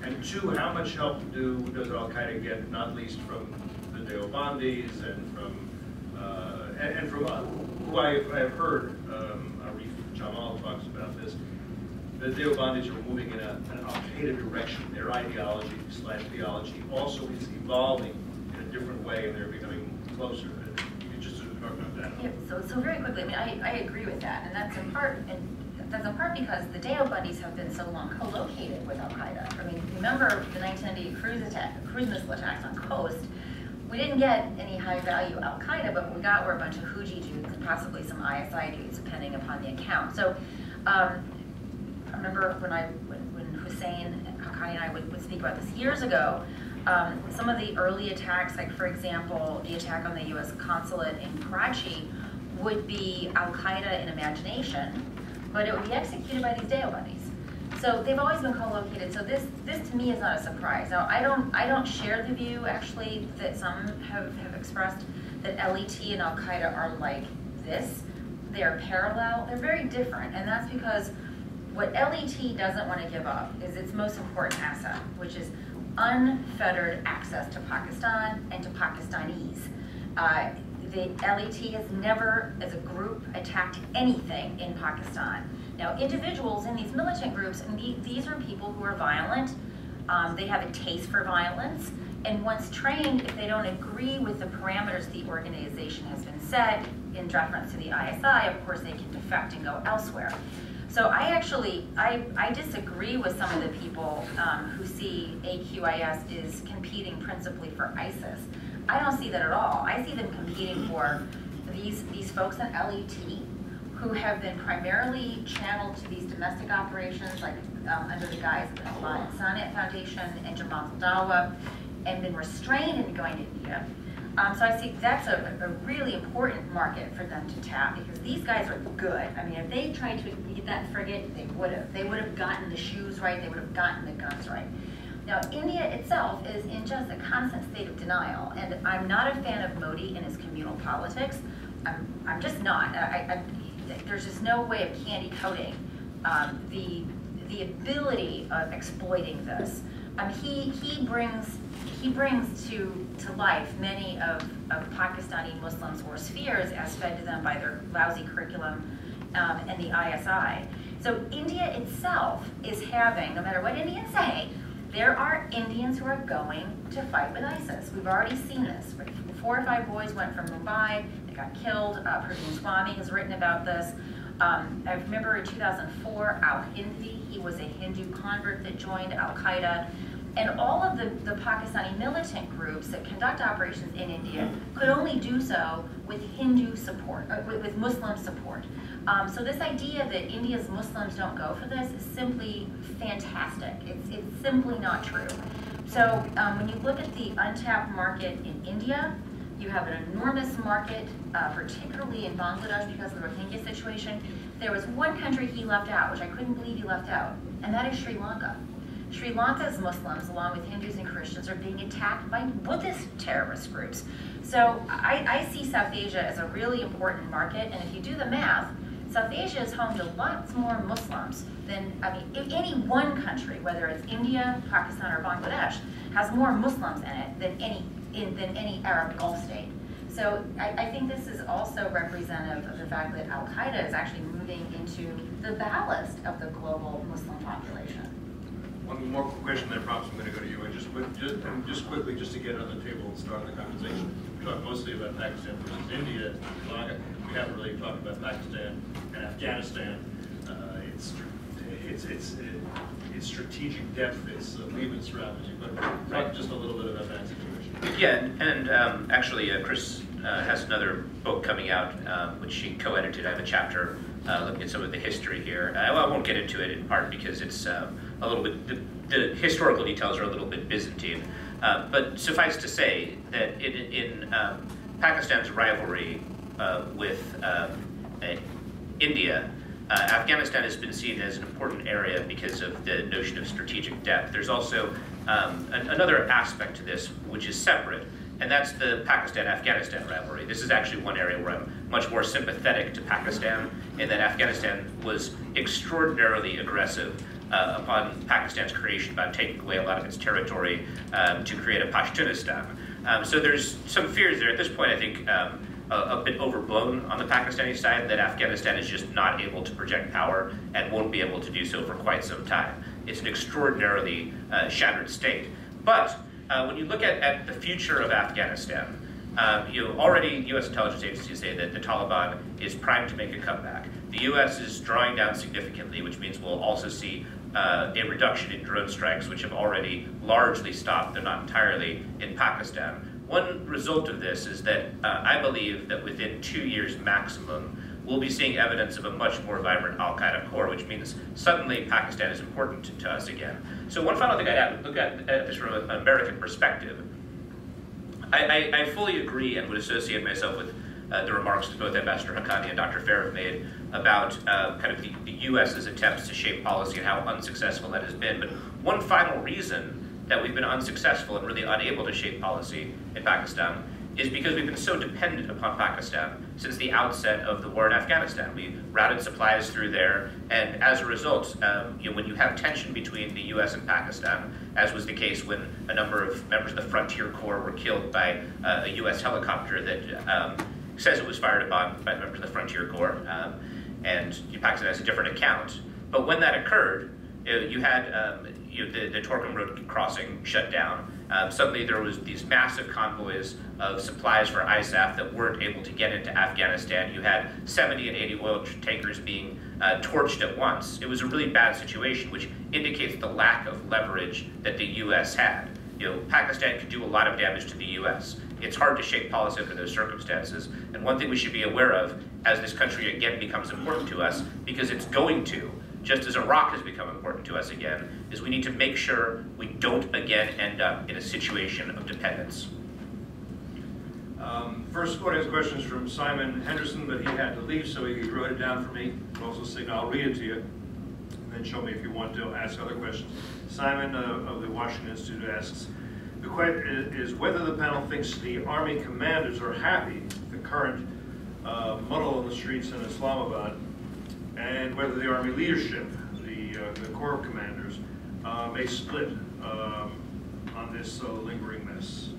And two, how much help does Al-Qaeda get, not least from the Deobandis and from who I have heard, Arif Jamal talks about this, the Deobandis are moving in an Al-Qaeda direction. Their ideology, Islam theology, also is evolving in a different way, and they're becoming closer. You could just talk about that. Yeah, so very quickly, I mean, I agree with that, and that's in part because the Deobandis have been so long co-located with Al-Qaeda. I mean, remember the 1998 cruise missile attacks on Coast? We didn't get any high-value Al-Qaeda, but what we got were a bunch of Houthi dudes and possibly some ISI dudes, depending upon the account. So I remember when Hussein Haqqani and I would speak about this years ago, some of the early attacks, like for example, the attack on the U.S. consulate in Karachi, would be Al-Qaeda in imagination, but it would be executed by these Deobandis. So they've always been co-located. So this to me is not a surprise. Now I don't share the view actually that some have expressed that LET and Al-Qaeda are like this. They are parallel. They're very different, and that's because what LET doesn't want to give up is its most important asset, which is unfettered access to Pakistan and to Pakistanis. The LET has never, as a group, attacked anything in Pakistan. Now, individuals in these militant groups, and these are people who are violent, they have a taste for violence, and once trained, if they don't agree with the parameters the organization has been set in reference to the ISI, of course they can defect and go elsewhere. So I disagree with some of the people who see AQIS is competing principally for ISIS. I don't see that at all. I see them competing for these folks in LET who have been primarily channeled to these domestic operations, like under the guise of the Alliance Sanat Foundation and Jamaat al-Dawa, and been restrained in going to India. So I see that's a really important market for them to tap, because these guys are good. I mean, if they tried to get that frigate, they would have. They would have gotten the shoes right. They would have gotten the guns right. Now, India itself is in just a constant state of denial, and I'm not a fan of Modi and his communal politics. I'm just not. There's just no way of candy coating the ability of exploiting this. He brings to life many of Pakistani Muslims' worst fears as fed to them by their lousy curriculum and the ISI. So India itself is having, no matter what Indians say, there are Indians who are going to fight with ISIS. We've already seen this. 4 or 5 boys went from Mumbai, they got killed. Praveen Swami has written about this. I remember in 2004, Al-Hindi, he was a Hindu convert that joined Al-Qaeda. And all of the Pakistani militant groups that conduct operations in India could only do so with Hindu support, with Muslim support. So this idea that India's Muslims don't go for this is simply fantastic. It's simply not true. So when you look at the untapped market in India, you have an enormous market, particularly in Bangladesh because of the Rohingya situation. There was one country he left out, which I couldn't believe he left out, and that is Sri Lanka. Sri Lanka's Muslims, along with Hindus and Christians, are being attacked by Buddhist terrorist groups. So I see South Asia as a really important market, and if you do the math, South Asia is home to lots more Muslims than, if any one country, whether it's India, Pakistan, or Bangladesh, has more Muslims in it than any Arab Gulf state. So I think this is also representative of the fact that Al-Qaeda is actually moving into the ballast of the global Muslim population. One more question, then I promise I'm going to go to you. Just quickly, just to get it on the table and start the conversation. We talked mostly about Pakistan versus India and Sri Lanka. We haven't really talked about Pakistan and Afghanistan. Its strategic depth, its leaving strategy. But talk just a little bit about that situation. Yeah, and actually, Chris has another book coming out, which she co-edited. I have a chapter looking at some of the history here. I won't get into it in part because it's a little bit, the historical details are a little bit Byzantine. But suffice to say that in Pakistan's rivalry with India, Afghanistan has been seen as an important area because of the notion of strategic depth. There's also another aspect to this, which is separate, and that's the Pakistan-Afghanistan rivalry. This is actually one area where I'm much more sympathetic to Pakistan, in that Afghanistan was extraordinarily aggressive upon Pakistan's creation, about taking away a lot of its territory to create a Pashtunistan. So there's some fears there. At this point, I think a bit overblown on the Pakistani side, that Afghanistan is just not able to project power and won't be able to do so for quite some time. It's an extraordinarily shattered state. But when you look at the future of Afghanistan, already U.S. intelligence agencies say that the Taliban is primed to make a comeback. The U.S. is drawing down significantly, which means we'll also see a reduction in drone strikes, which have already largely stopped, though not entirely, in Pakistan. One result of this is that I believe that within 2 years maximum, we'll be seeing evidence of a much more vibrant al-Qaeda core, which means suddenly Pakistan is important to us again. So one final thing I'd add, look at this from an American perspective. I fully agree and would associate myself with the remarks that both Ambassador Haqqani and Dr. Fair have made about kind of the U.S.'s attempts to shape policy and how unsuccessful that has been. But one final reason that we've been unsuccessful and really unable to shape policy in Pakistan is because we've been so dependent upon Pakistan since the outset of the war in Afghanistan. We routed supplies through there, and as a result, when you have tension between the U.S. and Pakistan, as was the case when a number of members of the Frontier Corps were killed by a U.S. helicopter that says it was fired upon by members of the Frontier Corps, and Pakistan has a different account. But when that occurred, you had the Torkham Road crossing shut down. Suddenly there was these massive convoys of supplies for ISAF that weren't able to get into Afghanistan. You had 70 and 80 oil tankers being torched at once. It was a really bad situation, which indicates the lack of leverage that the U.S. had. Pakistan could do a lot of damage to the U.S. It's hard to shape policy under those circumstances. And one thing we should be aware of as this country again becomes important to us, because it's going to, just as Iraq has become important to us again, is we need to make sure we don't again end up in a situation of dependence. First audience question is from Simon Henderson, but he had to leave, so he wrote it down for me. Also signal, I'll read it to you, and then show me if you want to ask other questions. Simon of the Washington Institute asks, the question is whether the panel thinks the Army commanders are happy with the current muddle in the streets in Islamabad, and whether the Army leadership, the Corps commanders, may split on this lingering mess.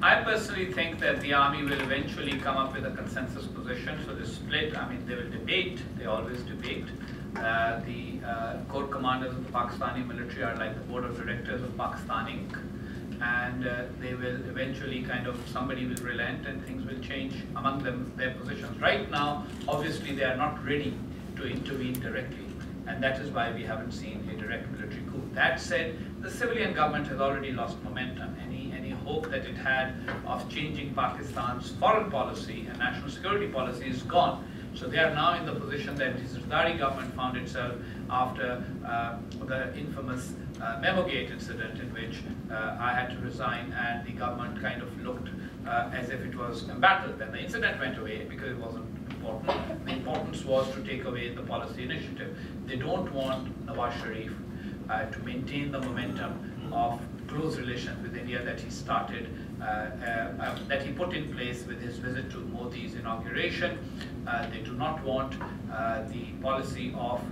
I personally think that the Army will eventually come up with a consensus position. So the split, they will debate, they always debate. The Corps commanders of the Pakistani military are like the board of directors of Pakistan Inc. And they will eventually somebody will relent and things will change among them, their positions. Right now, obviously they are not ready to intervene directly, and that is why we haven't seen a direct military coup. That said, the civilian government has already lost momentum. Any hope that it had of changing Pakistan's foreign policy and national security policy is gone. So they are now in the position that the Zardari government found itself after the infamous Memogate incident, in which I had to resign and the government kind of looked as if it was embattled. And the incident went away because it wasn't important. The importance was to take away the policy initiative. They don't want Nawaz Sharif to maintain the momentum of close relations with India that he started, that he put in place with his visit to Modi's inauguration. They do not want the policy of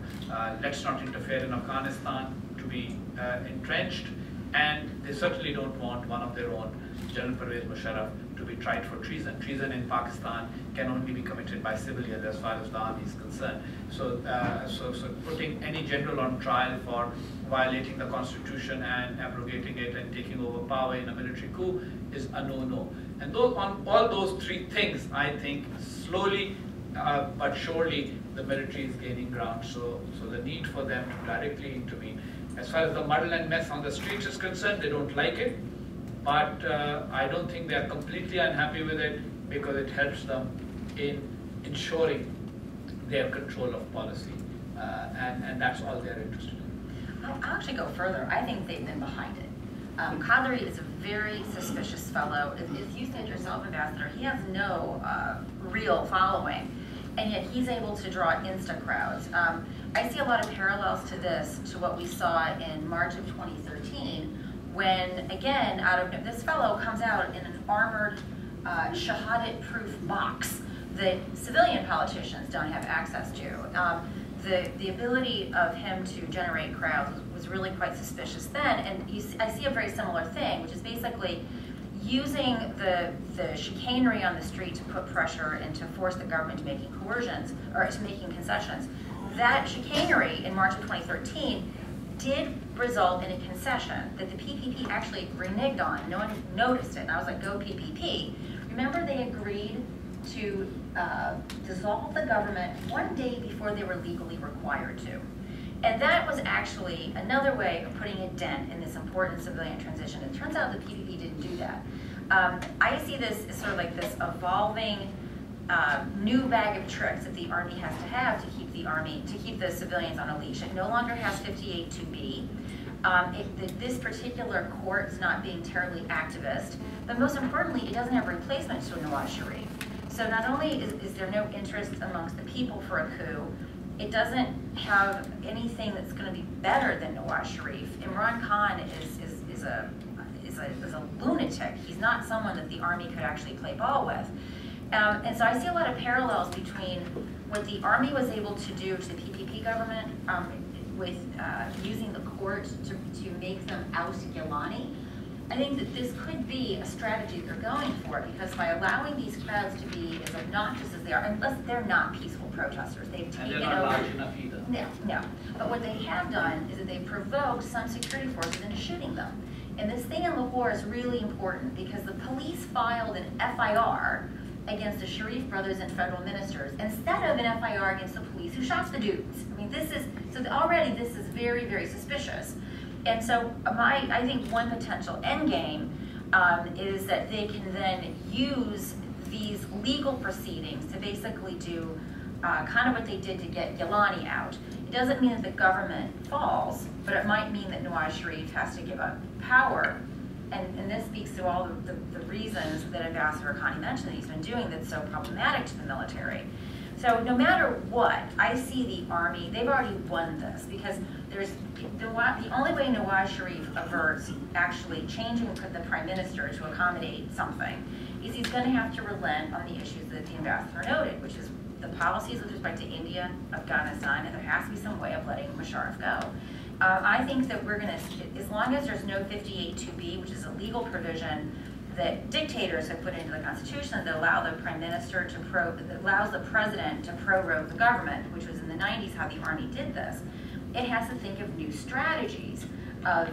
let's not interfere in Afghanistan to be entrenched, and they certainly don't want one of their own, General Pervez Musharraf, to be tried for treason. Treason in Pakistan can only be committed by civilians as far as the army is concerned. So, so putting any general on trial for violating the constitution and abrogating it and taking over power in a military coup is a no-no. And on all those three things, I think slowly but surely the military is gaining ground. So the need for them to directly intervene. As far as the muddle and mess on the streets is concerned, they don't like it. But I don't think they are completely unhappy with it, because it helps them in ensuring their control of policy. And that's all they're interested in. I'll actually go further. I think they've been behind it. Qadri is a very suspicious fellow. As you said yourself, Ambassador, he has no real following. and yet he's able to draw insta crowds. I see a lot of parallels to this, to what we saw in March of 2013, when, again, this fellow comes out in an armored, shahadat-proof box that civilian politicians don't have access to. The ability of him to generate crowds was really quite suspicious then, and I see a very similar thing, which is basically using the chicanery on the street to put pressure and to force the government to making coercions, or to making concessions. That chicanery in March of 2013 did result in a concession that the PPP actually reneged on. No one noticed it, and I was like, go PPP. Remember, they agreed to dissolve the government one day before they were legally required to. And that was actually another way of putting a dent in this important civilian transition. It turns out the PPP didn't do that. I see this as sort of like this evolving new bag of tricks that the Army has to keep the civilians on a leash. It no longer has 58(2)B. This particular court is not being terribly activist, but most importantly, it doesn't have replacement to Nawaz Sharif. So not only is there no interest amongst the people for a coup, it doesn't have anything that's going to be better than Nawaz Sharif. Imran Khan is a lunatic. He's not someone that the Army could actually play ball with. And so I see a lot of parallels between what the Army was able to do to the PPP government with using the court to make them oust Gilani. I think that this could be a strategy they're going for, because by allowing these crowds to be as obnoxious as they are, unless they're not peaceful protesters, they've taken over. And they're not large enough either. No. But what they have done is that they've provoked some security forces into shooting them. And this thing in Lahore is really important because the police filed an FIR against the Sharif brothers and federal ministers instead of an FIR against the police who shot the dudes. I mean, already this is very, very suspicious. And so I think one potential end game is that they can then use these legal proceedings to basically do kind of what they did to get Gilani out. It doesn't mean that the government falls, but it might mean that Nawaz Sharif has to give up power. And this speaks to all the reasons that Ambassador Khani mentioned that he's been doing that's so problematic to the military. So no matter what, I see the Army, they've already won this, because the only way Nawaz Sharif averts actually changing the Prime Minister to accommodate something is he's going to have to relent on the issues that the ambassador noted, which is the policies with respect to India, Afghanistan, and there has to be some way of letting Musharraf go. I think that we're going to, as long as there's no 58(2)B, which is a legal provision that dictators have put into the Constitution that allow the Prime Minister that allows the President to prorogue the government, which was in the 90s how the Army did this, it has to think of new strategies of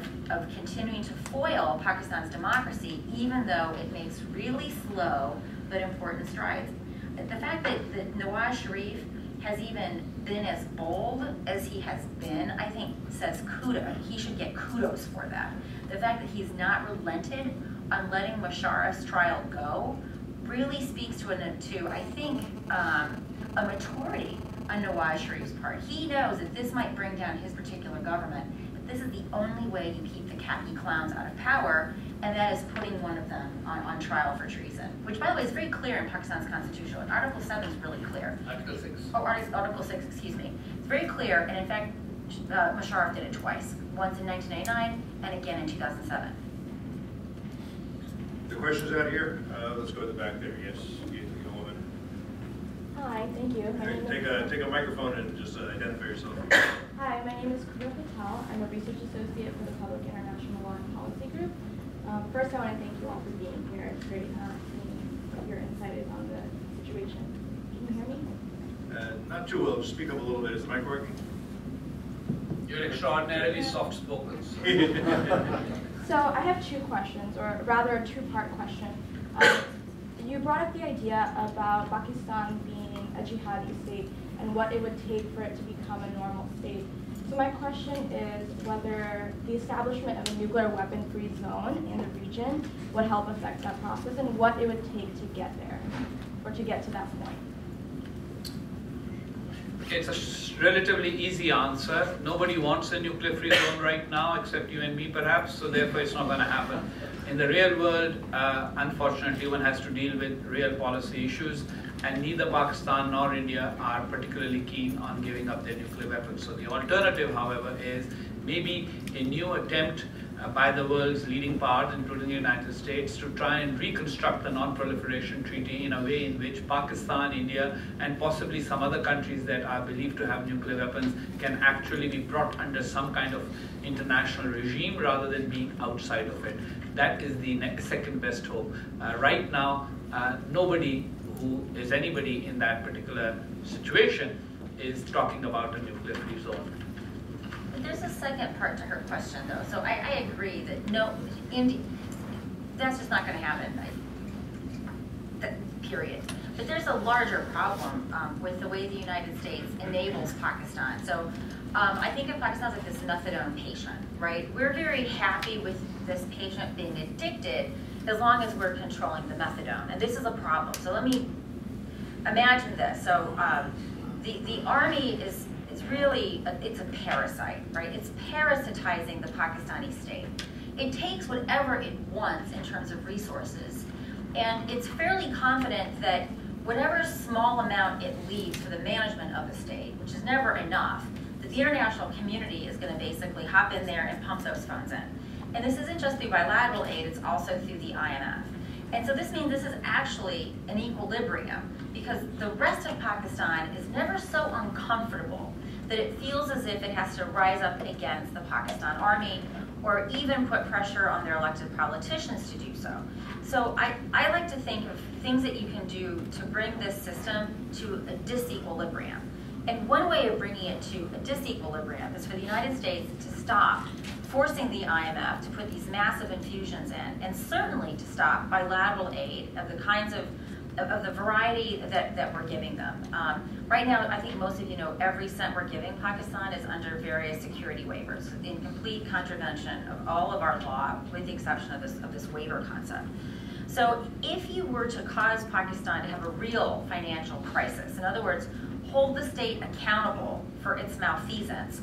continuing to foil Pakistan's democracy, even though it makes really slow but important strides. The fact that Nawaz Sharif has even been as bold as he has been, I think says kudos. He should get kudos for that. The fact that he's not relented on letting Musharraf's trial go really speaks to I think, a maturity on Nawaz Sharif's part. He knows that this might bring down his particular government, but this is the only way you keep the khaki clowns out of power, and that is putting one of them on trial for treason, which, by the way, is very clear in Pakistan's constitution. Article 7 is really clear. Article 6. Oh, Article 6, excuse me. It's very clear, and in fact, Musharraf did it twice, once in 1999 and again in 2007. The questions out here? Let's go to the back there. Yes, you woman. Hi, thank you. Take a microphone and just identify yourself. Hi, my name is Kubra Patel. I'm a research associate for the Public International Law and Policy Group. First, I want to thank you all for being here. It's great seeing what your insight is on the situation. Can you hear me? Not too well. Speak up a little bit. Is the mic working? You're extraordinarily soft-spoken. So I have two questions, or rather a two-part question. You brought up the idea about Pakistan being a jihadi state and what it would take for it to become a normal state. So my question is whether the establishment of a nuclear weapon-free zone in the region would help affect that process, and what it would take to get there, or to get to that point. Okay, it's a relatively easy answer. Nobody wants a nuclear-free zone right now, except you and me perhaps, so therefore it's not going to happen. In the real world, unfortunately, one has to deal with real policy issues. and neither Pakistan nor India are particularly keen on giving up their nuclear weapons. So the alternative, however, is maybe a new attempt by the world's leading powers, including the United States, to try and reconstruct the Non-Proliferation Treaty in a way in which Pakistan, India, and possibly some other countries that are believed to have nuclear weapons can actually be brought under some kind of international regime rather than being outside of it. That is the second best hope. Right now, nobody who is anybody in that particular situation is talking about a nuclear-free zone. There's a second part to her question, though. So I agree that that's just not going to happen. Period. But there's a larger problem with the way the United States enables Pakistan. So I think of Pakistan as like this methadone patient, right? We're very happy with this patient being addicted as long as we're controlling the methadone. And this is a problem. So let me imagine this. So the army is really, it's a parasite, right? It's parasitizing the Pakistani state. It takes whatever it wants in terms of resources, and it's fairly confident that whatever small amount it leaves for the management of the state, which is never enough, that the international community is going to basically hop in there and pump those funds in. And this isn't just through bilateral aid, it's also through the IMF. And so this means this is actually an equilibrium, because the rest of Pakistan is never so uncomfortable that it feels as if it has to rise up against the Pakistan army or even put pressure on their elected politicians to do so. So I like to think of things that you can do to bring this system to a disequilibrium. And one way of bringing it to a disequilibrium is for the United States to stop forcing the IMF to put these massive infusions in, and certainly to stop bilateral aid of the kinds of the variety that we're giving them. Right now, I think most of you know every cent we're giving Pakistan is under various security waivers in complete contravention of all of our law, with the exception of this waiver concept. So if you were to cause Pakistan to have a real financial crisis, in other words, hold the state accountable for its malfeasance,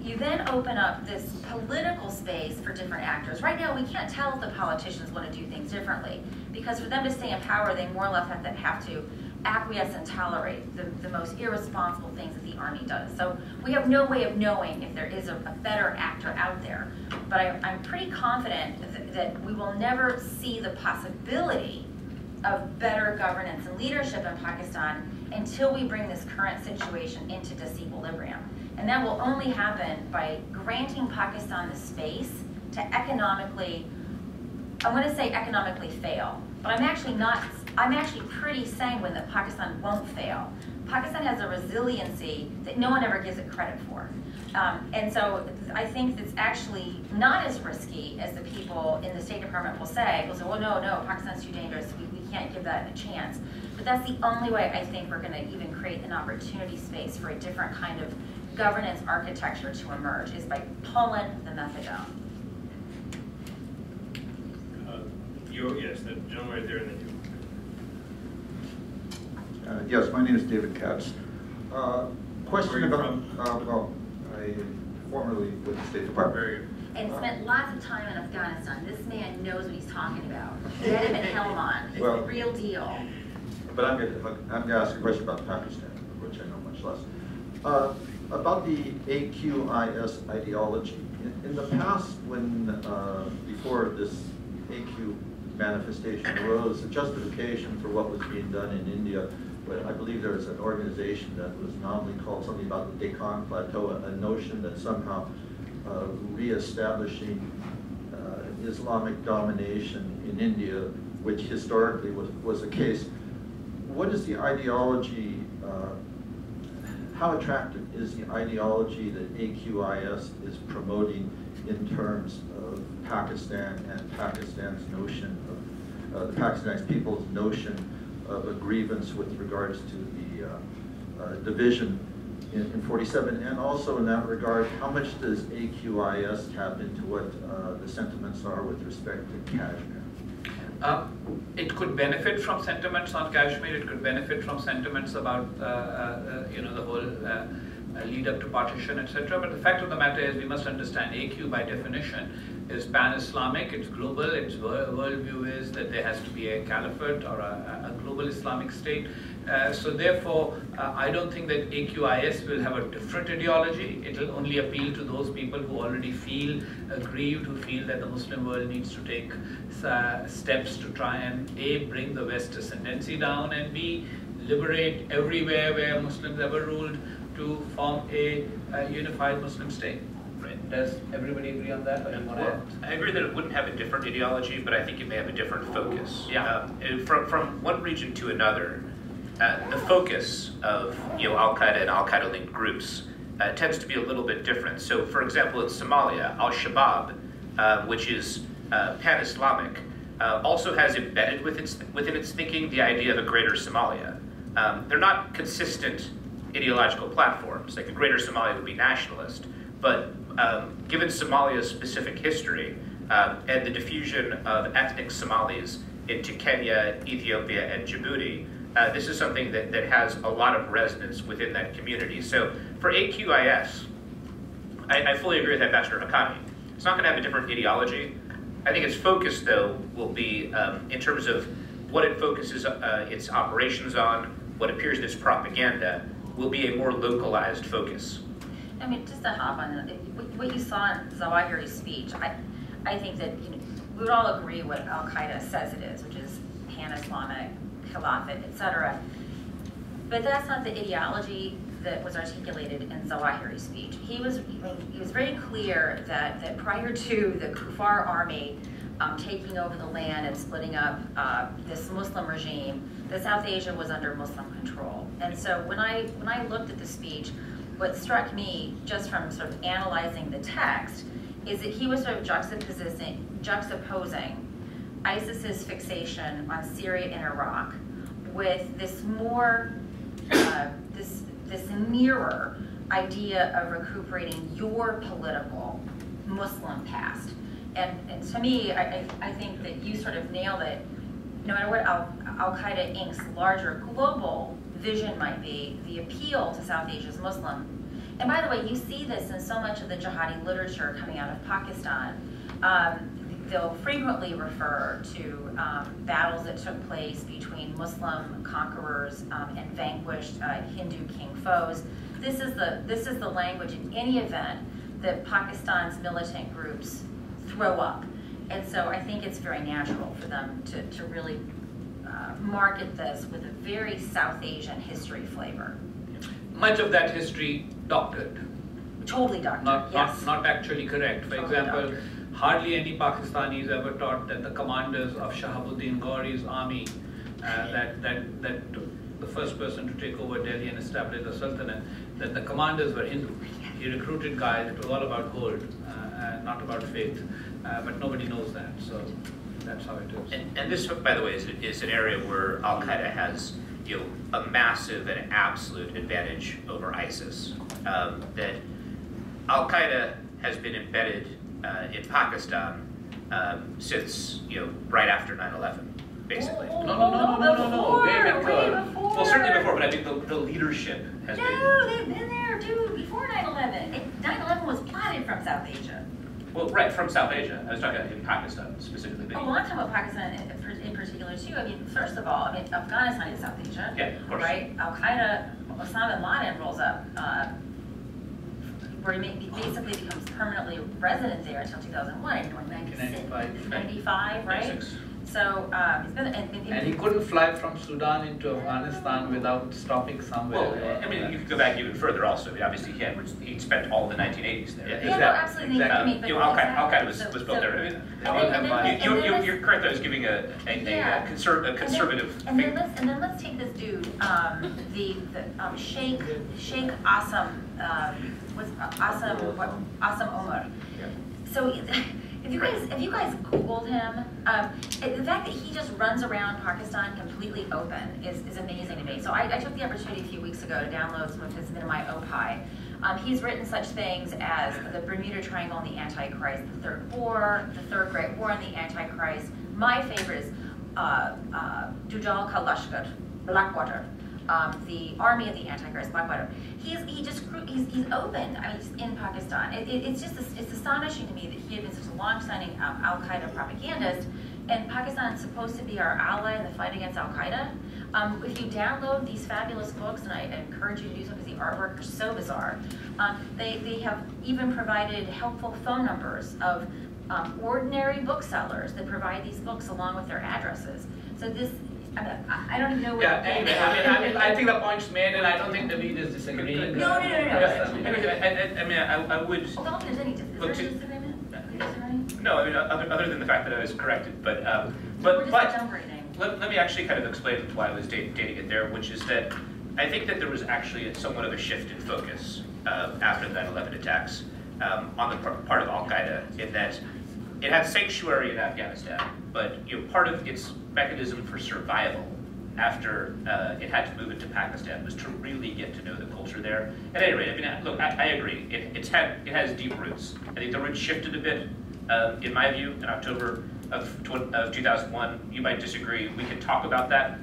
you then open up this political space for different actors. Right now, we can't tell if the politicians want to do things differently, because for them to stay in power, they more or less have to acquiesce and tolerate the most irresponsible things that the army does. So we have no way of knowing if there is a better actor out there. But I'm pretty confident that we will never see the possibility of better governance and leadership in Pakistan until we bring this current situation into disequilibrium. And that will only happen by granting Pakistan the space to economically, I want to say economically fail, but I'm actually pretty sanguine that Pakistan won't fail. Pakistan has a resiliency that no one ever gives it credit for. And so I think it's actually not as risky as the people in the State Department will say. They'll say, well, no, Pakistan's too dangerous. We can't give that a chance. But that's the only way I think we're going to even create an opportunity space for a different kind of governance architecture to emerge, is by pulling the methadone. Yes, the gentleman right there in the Yes, my name is David Katz. Question about, from? I formerly with the State Department. Very good. And spent lots of time in Afghanistan. This man knows what he's talking about. Get him in Helmand. It's the real deal. But I'm going to ask a question about Pakistan, which I know much less. About the AQIS ideology. In the past, when before this AQ manifestation arose, the justification for what was being done in India, I believe there was an organization that was nominally called something about the Deccan Plateau, a notion that somehow reestablishing Islamic domination in India, which historically was the case. What is the ideology, how attractive is the ideology that AQIS is promoting in terms of Pakistan and Pakistan's notion of, the Pakistani people's notion of a grievance with regards to the division in 47, and also in that regard, how much does AQIS tap into what the sentiments are with respect to Kashmir? It could benefit from sentiments on Kashmir. It could benefit from sentiments about the whole lead up to partition, etc. But the fact of the matter is, we must understand AQ by definition is pan-Islamic. It's global. Its worldview is that there has to be a caliphate or a global Islamic state. So therefore, I don't think that AQIS will have a different ideology. It will only appeal to those people who already feel aggrieved, who feel that the Muslim world needs to take steps to try and A, bring the West ascendancy down, and B, liberate everywhere where Muslims ever ruled to form a unified Muslim state. Right. Does everybody agree on that? Or you want to add? I agree that it wouldn't have a different ideology, but I think it may have a different focus. Yeah. From one region to another, the focus of Al-Qaeda and Al-Qaeda linked groups tends to be a little bit different. So, for example, in Somalia, Al-Shabaab, which is pan-Islamic, also has embedded within its thinking the idea of a greater Somalia. They're not consistent ideological platforms. Like a greater Somalia would be nationalist, but given Somalia's specific history and the diffusion of ethnic Somalis into Kenya, Ethiopia, and Djibouti, this is something that has a lot of resonance within that community. So for AQIS, I fully agree with Ambassador Haqqani. It's not going to have a different ideology. I think its focus, though, will be in terms of what it focuses its operations on, what appears in its propaganda, will be a more localized focus. I mean, just to hop on what you saw in Zawahiri's speech, I think that we would all agree what Al-Qaeda says it is, which is pan-Islamic, Caliphate, etc. But that's not the ideology that was articulated in Zawahiri's speech. He was very clear that prior to the Kuffar army taking over the land and splitting up this Muslim regime, that South Asia was under Muslim control. And so when I looked at the speech, what struck me just from sort of analyzing the text is that he was sort of juxtaposing ISIS's fixation on Syria and Iraq with this more, this nearer idea of recuperating your political Muslim past. And to me, I think that you sort of nailed it. No matter what Al-Qaeda Inc.'s larger global vision might be, the appeal to South Asia's Muslim. And by the way, you see this in so much of the jihadi literature coming out of Pakistan. They'll frequently refer to battles that took place between Muslim conquerors and vanquished Hindu king foes. This is the language in any event that Pakistan's militant groups throw up. And so I think it's very natural for them to really market this with a very South Asian history flavor. Much of that history doctored. Totally doctored, yes. Not actually correct. For Totally example, doctored. hardly any Pakistanis ever taught that the commanders of Shahabuddin Ghori's army, that the first person to take over Delhi and establish the Sultanate, that the commanders were Hindu. He recruited guys, it was all about gold, not about faith. But nobody knows that, so that's how it is. And this, by the way, is an area where Al-Qaeda has a massive and absolute advantage over ISIS. That Al-Qaeda has been embedded in Pakistan since right after 9/11, basically. No. Way before. Well, certainly before, but I think the leadership has been. No, they've been there, dude, before 9/11. 9/11 was plotted from South Asia. Well, right, from South Asia. I was talking about in Pakistan specifically. A long time about Pakistan in particular too. I mean, first of all, Afghanistan is South Asia. Yeah, of course. Right? Al-Qaeda, Osama bin Laden rolls up, where he basically becomes permanently resident there until 2001, 95, right? 96. So he's been, And he couldn't fly from Sudan into Afghanistan without stopping somewhere. Well, I mean, you could go back even further also. I mean, obviously, he spent all the 1980s there. Yeah, no, absolutely. Exactly. I mean, but Al-Qaeda was so- built there. I mean, you're correct. I was giving a conservative. And then let's take this dude, the Sheikh Assam, Assam Omar. So if you guys Googled him, the fact that he just runs around Pakistan completely open is amazing to me. So I took the opportunity a few weeks ago to download some of his Minimi Opie. He's written such things as the Bermuda Triangle and the Antichrist, the Third War, the Third Great War and the Antichrist. My favorite is Dujal Ka Lashkar, Blackwater. The army of the Antichrist, Blackwater. He's open. I mean, just in Pakistan. It's astonishing to me that he had been such a long-standing Al-Qaeda propagandist, and Pakistan is supposed to be our ally in the fight against Al-Qaeda. If you download these fabulous books, and I encourage you to do so because the artwork is so bizarre, they have even provided helpful phone numbers of ordinary booksellers that provide these books along with their addresses. So this, I don't even know where. Yeah, anyway, I think the point's made, and I don't think David is disagreeing. No. I would. I don't think there's any disagreement. No, I mean, other than the fact that I was corrected, but let me actually kind of explain why I was dating it there, which is that I think that there was actually somewhat of a shift in focus after the 9/11 attacks on the part of Al-Qaeda, in that it had sanctuary in Afghanistan, but part of its mechanism for survival after it had to move into Pakistan was to really get to know the culture there. At any rate, I mean, look, I agree. It has deep roots. I think the roots shifted a bit, in my view, in October of 2001. You might disagree. We can talk about that.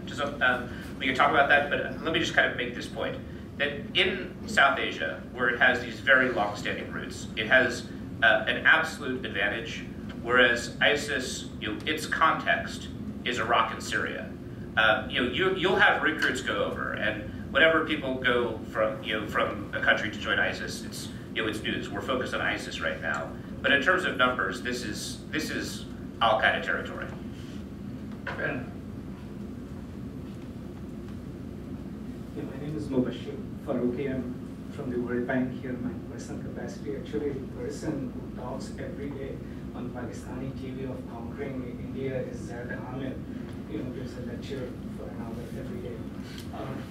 We can talk about that, but let me just kind of make this point. That in South Asia, where it has these very long-standing roots, it has an absolute advantage, whereas ISIS, its context is Iraq and Syria. You'll have recruits go over, and whenever people go from a country to join ISIS, it's news. We're focused on ISIS right now, but in terms of numbers, this is Al-Qaeda territory. My name is Mubashir Faruqi. I'm from the World Bank here in my personal capacity. Actually, the person who talks every day on Pakistani TV of conquering India is Zaid Ahmed. Gives a lecture for an hour every day.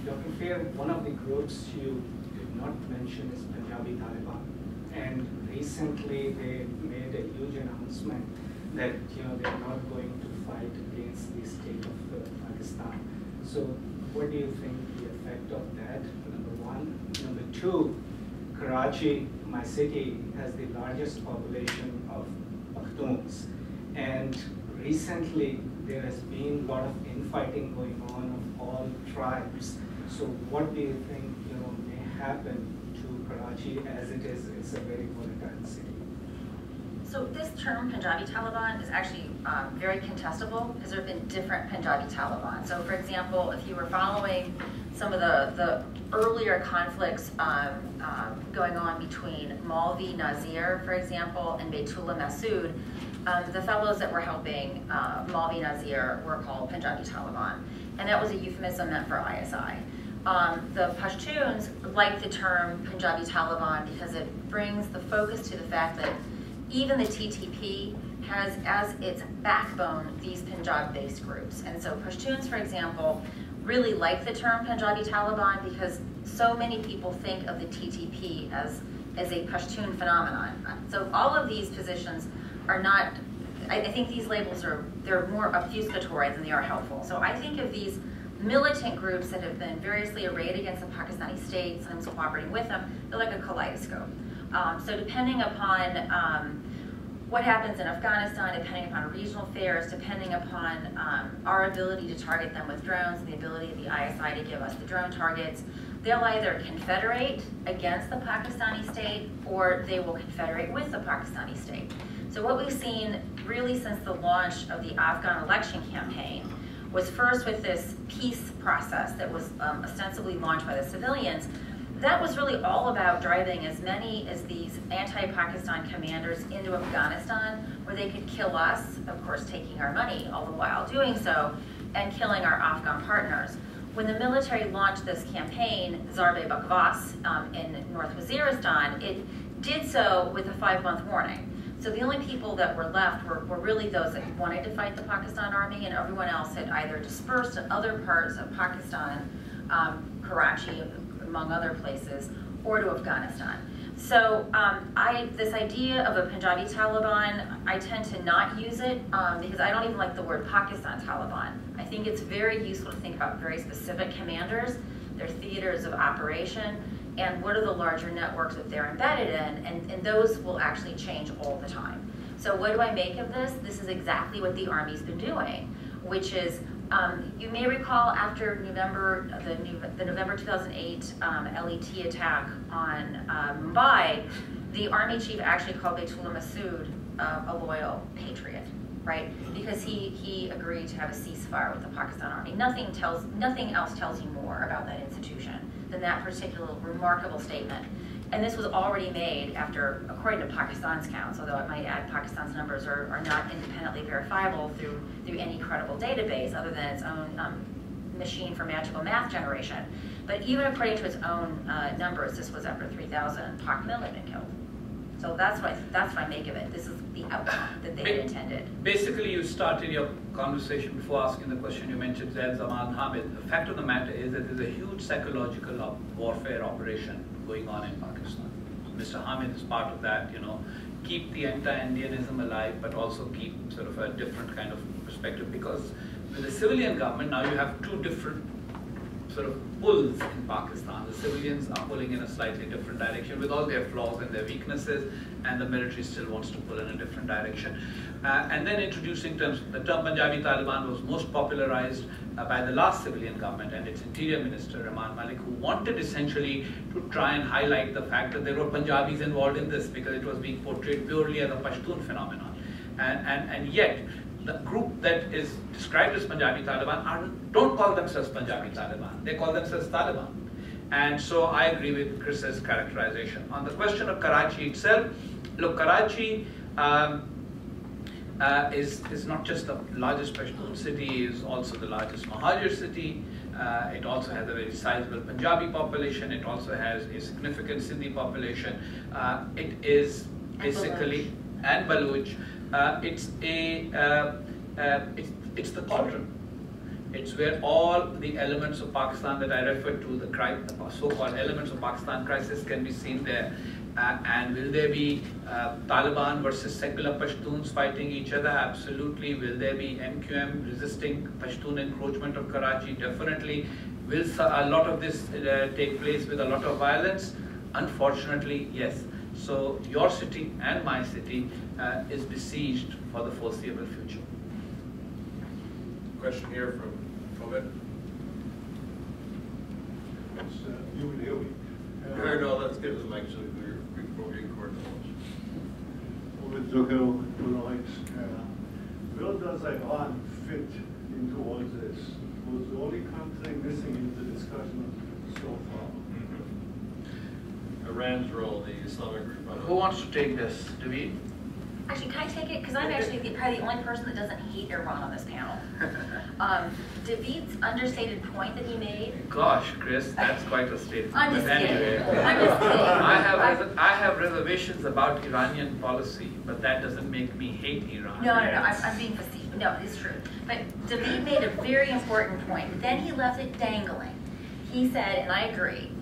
Dr. Fair, one of the groups you did not mention is Punjabi Taliban. And recently they made a huge announcement that they're not going to fight against the state of Pakistan. So what do you think the effect of that, number one? Number two, Karachi, my city, has the largest population of Pakhtuns. And recently there has been a lot of infighting going on of all tribes. So what do you think may happen to Karachi as it is? It's a very volatile city. So this term Punjabi Taliban is actually very contestable because there have been different Punjabi Taliban. So for example, if you were following some of the earlier conflicts going on between Maulvi Nazir, for example, and Baitullah Masood, the fellows that were helping Maulvi Nazir were called Punjabi Taliban, and that was a euphemism meant for ISI. The Pashtuns like the term Punjabi Taliban because it brings the focus to the fact that even the TTP has as its backbone these Punjab-based groups. And so Pashtuns, for example, really like the term Punjabi Taliban because so many people think of the TTP as a Pashtun phenomenon. So all of these positions are not, I think these labels they're more obfuscatory than they are helpful. So I think of these militant groups that have been variously arrayed against the Pakistani state, sometimes cooperating with them, they're like a kaleidoscope. So depending upon what happens in Afghanistan, depending upon regional affairs, depending upon our ability to target them with drones and the ability of the ISI to give us the drone targets, they'll either confederate against the Pakistani state or they will confederate with the Pakistani state. So what we've seen really since the launch of the Afghan election campaign was first with this peace process that was ostensibly launched by the civilians. That was really all about driving as many as these anti-Pakistan commanders into Afghanistan where they could kill us, of course taking our money all the while doing so, and killing our Afghan partners. When the military launched this campaign, Zarbe Bakwas in North Waziristan, it did so with a 5-month warning. So the only people that were left were really those that wanted to fight the Pakistan army, and everyone else had either dispersed to other parts of Pakistan, Karachi, among other places, or to Afghanistan. So this idea of a Punjabi Taliban, I tend to not use it because I don't even like the word Pakistan Taliban. I think it's very useful to think about very specific commanders, their theaters of operation, and what are the larger networks that they're embedded in, and those will actually change all the time. So what do I make of this? This is exactly what the Army's been doing, which is, you may recall after the November 2008 LET attack on Mumbai, the Army chief actually called Baitullah Masood a loyal patriot. right? Because he agreed to have a ceasefire with the Pakistan Army. Nothing else tells you more about that institution than that particular remarkable statement. And this was already made after, according to Pakistan's counts, although I might add Pakistan's numbers are not independently verifiable through any credible database other than its own machine for magical math generation. But even according to its own numbers, this was after 3,000 Pak mil had been killed. So that's what I make of it. This is the outcome that they had intended. Basically, you started your conversation before asking the question. You mentioned Zaid Zaman Hamid. The fact of the matter is that there's a huge psychological warfare operation going on in Pakistan. Mr. Hamid is part of that, keep the anti-Indianism alive, but also keep sort of a different kind of perspective, because with the civilian government, now you have two different sort of pulls in Pakistan. The civilians are pulling in a slightly different direction with all their flaws and their weaknesses, and the military still wants to pull in a different direction. And then introducing terms, the term Punjabi Taliban was most popularized by the last civilian government and its interior minister, Rahman Malik, who wanted essentially to try and highlight the fact that there were Punjabis involved in this because it was being portrayed purely as a Pashtun phenomenon. And yet, the group that is described as Punjabi Taliban don't call themselves Punjabi Taliban. They call themselves Taliban. And so I agree with Chris's characterization. On the question of Karachi itself, look, Karachi is not just the largest Pashtun city, is also the largest Mahajir city. It also has a very sizable Punjabi population. It also has a significant Sindhi population. It is basically, and Baluch. It's the cauldron. It's where all the elements of Pakistan that I referred to, the so-called elements of Pakistan crisis, can be seen there. And will there be Taliban versus secular Pashtuns fighting each other? Absolutely. Will there be MQM resisting Pashtun encroachment of Karachi? Definitely. Will a lot of this take place with a lot of violence? Unfortunately, yes. So your city and my city is besieged for the foreseeable future. Question here from COVID. You can hear me. No, let's give the mic so we're recording. With Zucker, where does Iran fit into all this? Was the only country missing in the discussion so far? Iran's role, the Islamic Republic. Who wants to take this? David? Actually, can I take it? Because I'm actually probably the only person that doesn't hate Iran on this panel. David's understated point that he made. Gosh, Chris, that's quite a statement. I'm just kidding. Anyway, I'm just kidding. I have reservations about Iranian policy, but that doesn't make me hate Iran. No, I'm being facetious. No, it's true. But David made a very important point. But then he left it dangling. He said, and I agree,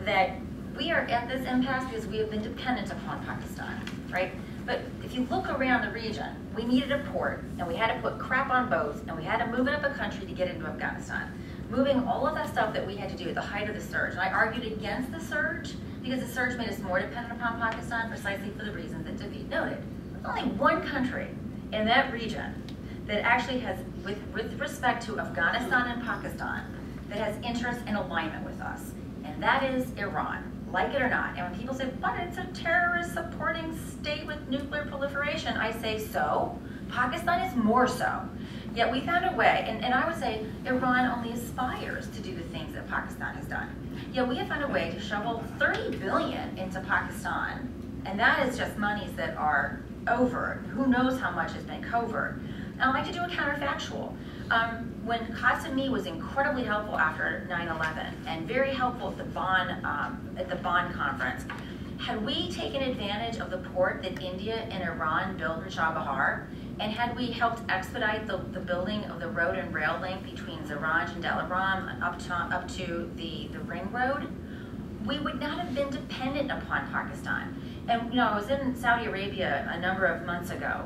that we are at this impasse because we have been dependent upon Pakistan, right? But if you look around the region, we needed a port, and we had to put crap on boats, and we had to move it up a country to get into Afghanistan. Moving all of that stuff that we had to do at the height of the surge. And I argued against the surge because the surge made us more dependent upon Pakistan precisely for the reasons that David noted. There's only one country in that region that actually has, with respect to Afghanistan and Pakistan, that has interest and alignment with us, and that is Iran. Like it or not. And when people say, but it's a terrorist supporting state with nuclear proliferation, I say, so? Pakistan is more so. Yet we found a way, and I would say Iran only aspires to do the things that Pakistan has done. Yet we have found a way to shovel $30 billion into Pakistan, and that is just monies that are overt. Who knows how much has been covert. And I'd like to do a counterfactual. When Qasemi was incredibly helpful after 9/11 and very helpful at the Bonn conference, had we taken advantage of the port that India and Iran built in Chabahar, and had we helped expedite the building of the road and rail link between Zaranj and Dalaram up to the ring road, we would not have been dependent upon Pakistan. And I was in Saudi Arabia a number of months ago,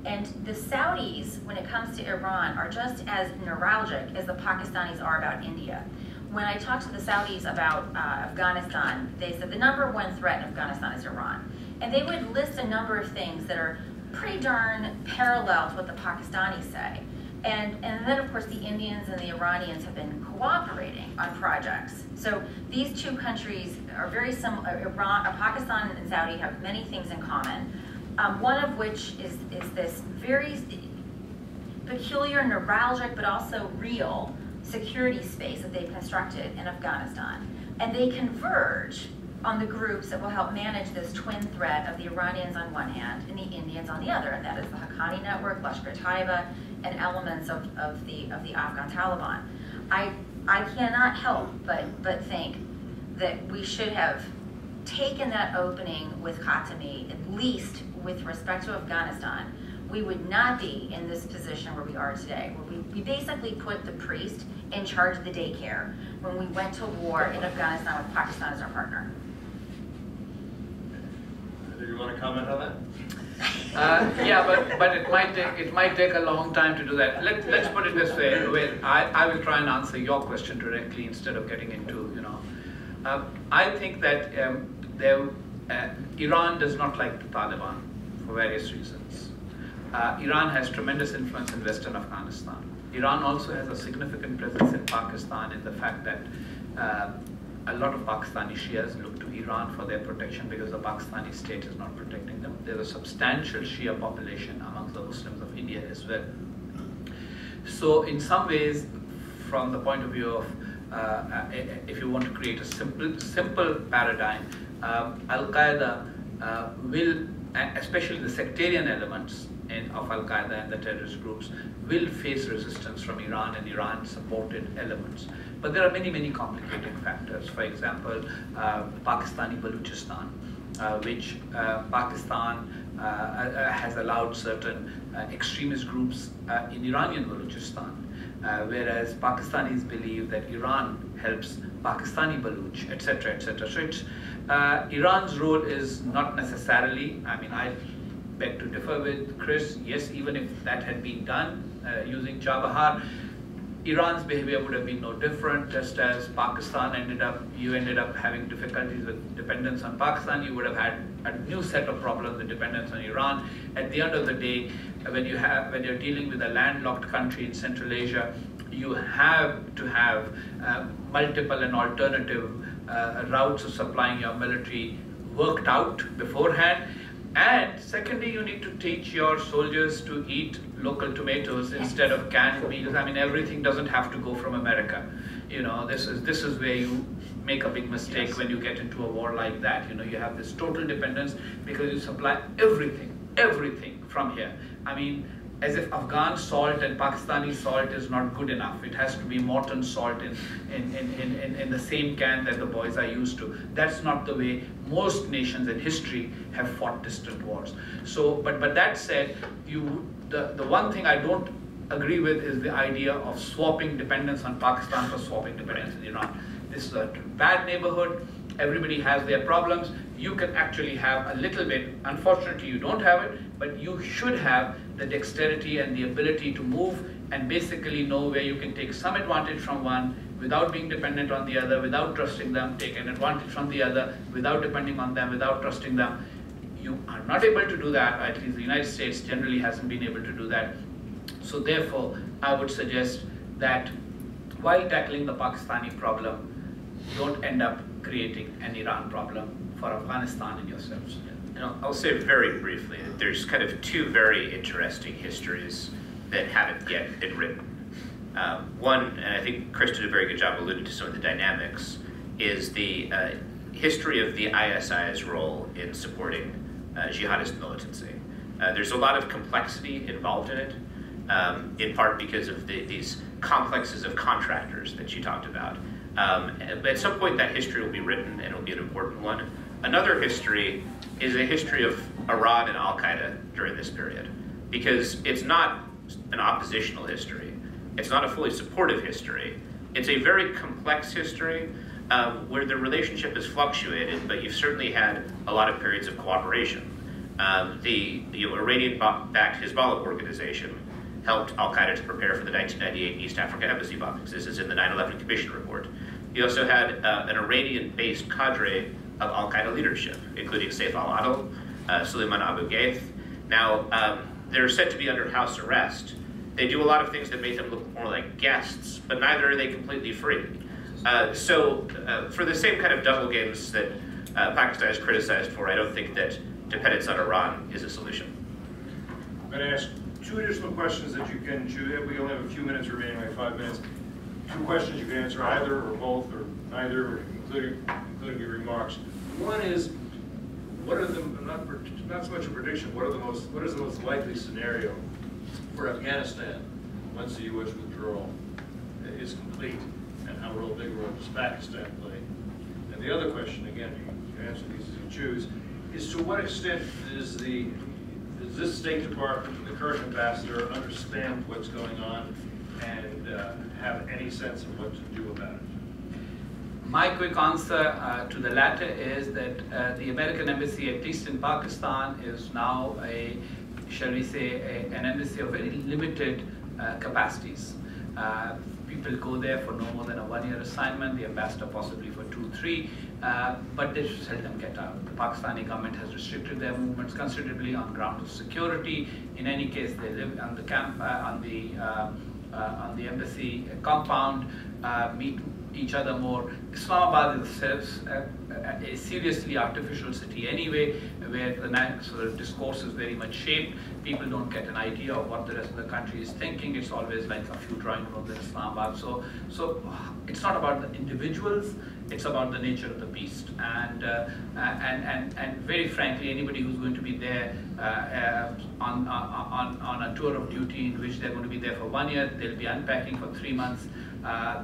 and the Saudis, when it comes to Iran, are just as neuralgic as the Pakistanis are about India. When I talked to the Saudis about Afghanistan, they said the #1 threat in Afghanistan is Iran. And they would list a number of things that are pretty darn parallel to what the Pakistanis say. And then, of course, the Indians and the Iranians have been cooperating on projects. So these two countries are very similar. Pakistan and Saudi have many things in common. One of which is this very peculiar, neuralgic, but also real security space that they've constructed in Afghanistan. And they converge on the groups that will help manage this twin threat of the Iranians on one hand and the Indians on the other, and that is the Haqqani network, Lashkar-e-Taiba, and elements of the Afghan Taliban. I cannot help but think that we should have taken that opening with Khatami, at least with respect to Afghanistan. We would not be in this position where we are today, where we basically put the priest in charge of the daycare when we went to war in Afghanistan with Pakistan as our partner. Do you want to comment on that? Yeah, but it might take a long time to do that. Let's put it this way. I will try and answer your question directly instead of getting into, you know. I think that Iran does not like the Taliban for various reasons. Iran has tremendous influence in Western Afghanistan. Iran also has a significant presence in Pakistan in the fact that a lot of Pakistani Shias look to Iran for their protection because the Pakistani state is not protecting them. There's a substantial Shia population amongst the Muslims of India as well. So in some ways, from the point of view of, if you want to create a simple paradigm, Al-Qaeda will, especially the sectarian elements of Al-Qaeda and the terrorist groups, will face resistance from Iran and Iran-supported elements. But there are many, many complicating factors. For example, Pakistani Balochistan, which Pakistan has allowed certain extremist groups in Iranian Balochistan, whereas Pakistanis believe that Iran helps Pakistani Baloch, etc., etc. So it's, Iran's role is not necessarily, I mean, I beg to differ with Chris. Yes, even if that had been done using Chabahar, Iran's behavior would have been no different. Just as Pakistan ended up having difficulties with dependence on Pakistan, you would have had a new set of problems with dependence on Iran. At the end of the day, when you're dealing with a landlocked country in Central Asia, you have to have multiple and alternative routes of supplying your military worked out beforehand. And secondly, you need to teach your soldiers to eat local tomatoes instead of canned meals. I mean, everything doesn't have to go from America. You know, this is where you make a big mistake when you get into a war like that. You know, you have this total dependence because you supply everything from here. I mean, as if Afghan salt and Pakistani salt is not good enough. It has to be Morton salt in the same can that the boys are used to. That's not the way most nations in history have fought distant wars. So, but that said, the one thing I don't agree with is the idea of swapping dependence on Pakistan for swapping dependence on Iran. This is a bad neighborhood. Everybody has their problems. You can actually have a little bit. Unfortunately, you don't have it, but you should have the dexterity and the ability to move and basically know where you can take some advantage from one without being dependent on the other, without trusting them, take an advantage from the other without depending on them, without trusting them. You are not able to do that, or at least the United States generally hasn't been able to do that. So therefore, I would suggest that while tackling the Pakistani problem, don't end up creating an Iran problem for Afghanistan and yourselves. You know, I'll say very briefly that there's kind of two very interesting histories that haven't yet been written. One, and I think Chris did a very good job alluding to some of the dynamics, is the history of the ISI's role in supporting jihadist militancy. There's a lot of complexity involved in it, in part because of these complexes of contractors that you talked about. At some point that history will be written and it'll be an important one. Another history is a history of Iran and Al-Qaeda during this period, because it's not an oppositional history. It's not a fully supportive history. It's a very complex history where the relationship has fluctuated, but you've certainly had a lot of periods of cooperation. The Iranian-backed Hezbollah organization helped Al-Qaeda to prepare for the 1998 East Africa embassy bombings. This is in the 9/11 Commission report. You also had an Iranian-based cadre of Al-Qaeda leadership, including Saif al-Adil, Suleiman Abu Ghaith. Now, they're said to be under house arrest. They do a lot of things that make them look more like guests, but neither are they completely free. So for the same kind of double games that Pakistan is criticized for, I don't think that dependence on Iran is a solution. I'm going to ask 2 additional questions that you can choose. We only have a few minutes remaining, like 5 minutes. 2 questions you can answer either or both or neither, including your remarks. One is, what are the, not so much a prediction, what is the most likely scenario for Afghanistan once the U.S. withdrawal is complete, and how big a role does Pakistan play? And the other question, again, you can answer these as you choose, is to what extent does this State Department, the current ambassador, understand what's going on and have any sense of what to do about it? My quick answer to the latter is that the American embassy, at least in Pakistan, is now shall we say, an embassy of very limited capacities. People go there for no more than a 1-year assignment, the ambassador possibly for 2, 3, but they seldom get out. The Pakistani government has restricted their movements considerably on grounds of security. In any case, they live on the camp, on the embassy compound, meet each other more. Islamabad is a seriously artificial city anyway, where the sort of discourse is very much shaped. People don't get an idea of what the rest of the country is thinking. It's always like a few drawing rooms in Islamabad. So it's not about the individuals, it's about the nature of the beast. And very frankly, anybody who's going to be there on a tour of duty in which they're going to be there for 1 year, they'll be unpacking for 3 months.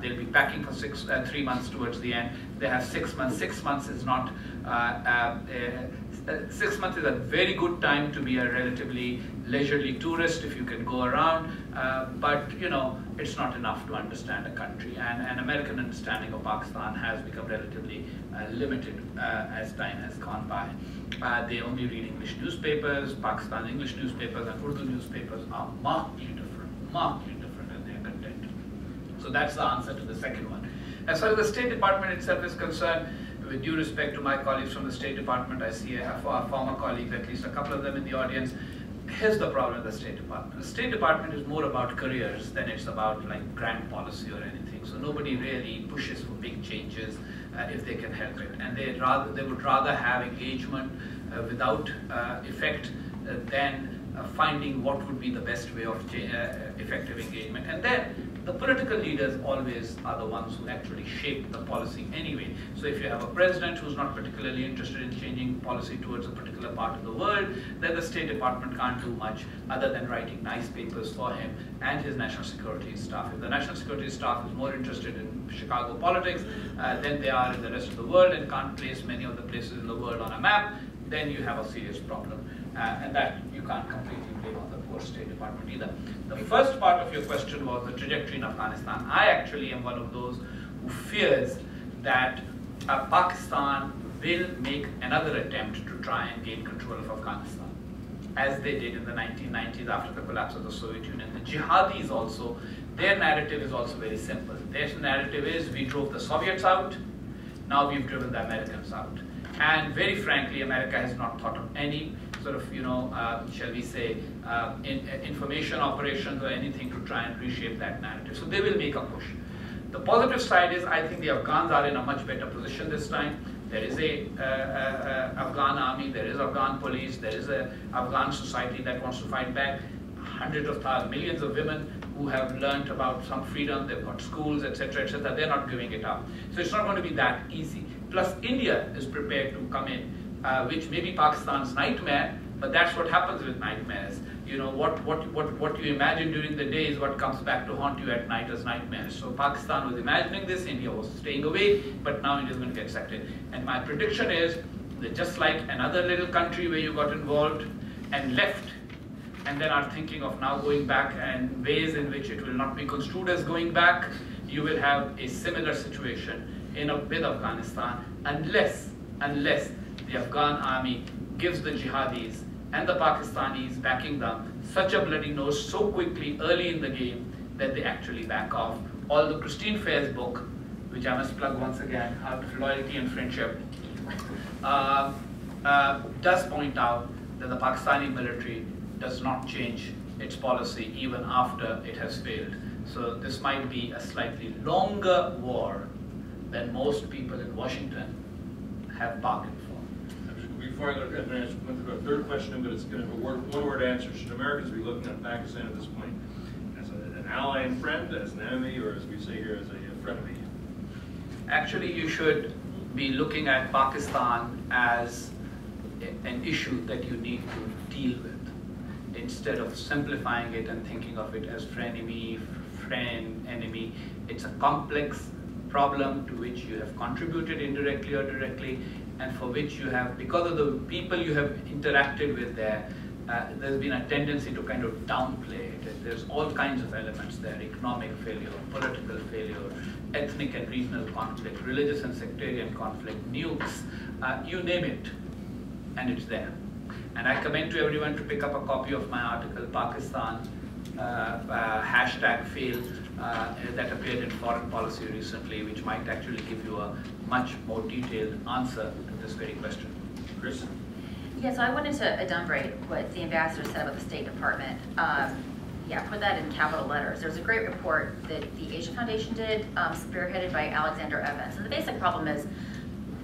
They'll be packing for 3 months towards the end. They have 6 months. 6 months is not 6 months is a very good time to be a relatively leisurely tourist if you can go around, but you know, it's not enough to understand a country, and an American understanding of Pakistan has become relatively limited as time has gone by. They only read English newspapers. Pakistan English newspapers and Urdu newspapers are markedly different, and they're content. So that's the answer to the second one. As far as the State Department itself is concerned, with due respect to my colleagues from the State Department, I see our former colleagues, at least a couple of them in the audience. Here's the problem with the State Department. The State Department is more about careers than it's about like grand policy or anything. So nobody really pushes for big changes if they can help it. And they would rather have engagement without effect than finding what would be the best way of effective engagement. And then the political leaders always are the ones who actually shape the policy anyway. So if you have a president who's not particularly interested in changing policy towards a particular part of the world, then the State Department can't do much other than writing nice papers for him and his national security staff. If the national security staff is more interested in Chicago politics than they are in the rest of the world and can't place many of the places in the world on a map, then you have a serious problem. And that you can't completely blame on the poor State Department either. The first part of your question was the trajectory in Afghanistan. I actually am one of those who fears that Pakistan will make another attempt to try and gain control of Afghanistan, as they did in the 1990s after the collapse of the Soviet Union. The jihadis also, their narrative is also very simple. Their narrative is, we drove the Soviets out, now we've driven the Americans out. And very frankly, America has not thought of any sort of, shall we say, information operations or anything to try and reshape that narrative. So they will make a push. The positive side is, I think the Afghans are in a much better position this time. There is a Afghan army, there is Afghan police, there is a Afghan society that wants to fight back. Hundreds of thousands, millions of women who have learned about some freedom, they've got schools, etc., etc. They're not giving it up. So it's not going to be that easy. Plus, India is prepared to come in, which may be Pakistan's nightmare, but that's what happens with nightmares. You know, what you imagine during the day is what comes back to haunt you at night as nightmares. So Pakistan was imagining this, India was staying away, but now India is going to get sucked in. And my prediction is that just like another little country where you got involved and left, and then are thinking of now going back and ways in which it will not be construed as going back, you will have a similar situation with Afghanistan, unless the Afghan army gives the jihadis and the Pakistanis backing them such a bloody nose so quickly early in the game that they actually back off. Although Christine Fair's book, which I must plug once again, Art of Loyalty and Friendship, does point out that the Pakistani military does not change its policy even after it has failed. So this might be a slightly longer war than most people in Washington have bargained for. We before I go to the third question, but it's going to have a one-word answer. Should Americans be looking at Pakistan at this point as an ally and friend, as an enemy, or as we say here, as a frenemy? Actually, you should be looking at Pakistan as an issue that you need to deal with, instead of simplifying it and thinking of it as frenemy, friend, enemy. It's a complex problem to which you have contributed indirectly or directly, and for which you have, because of the people you have interacted with there, there's been a tendency to kind of downplay it. There's all kinds of elements there: economic failure, political failure, ethnic and regional conflict, religious and sectarian conflict, nukes, you name it, and it's there. And I commend to everyone to pick up a copy of my article, Pakistan #fail, that appeared in Foreign Policy recently, which might actually give you a much more detailed answer to this very question. Chris? Yeah, so I wanted to adumbrate what the ambassador said about the State Department. Yeah, put that in capital letters. There's a great report that the Asia Foundation did, spearheaded by Alexander Evans. And the basic problem is,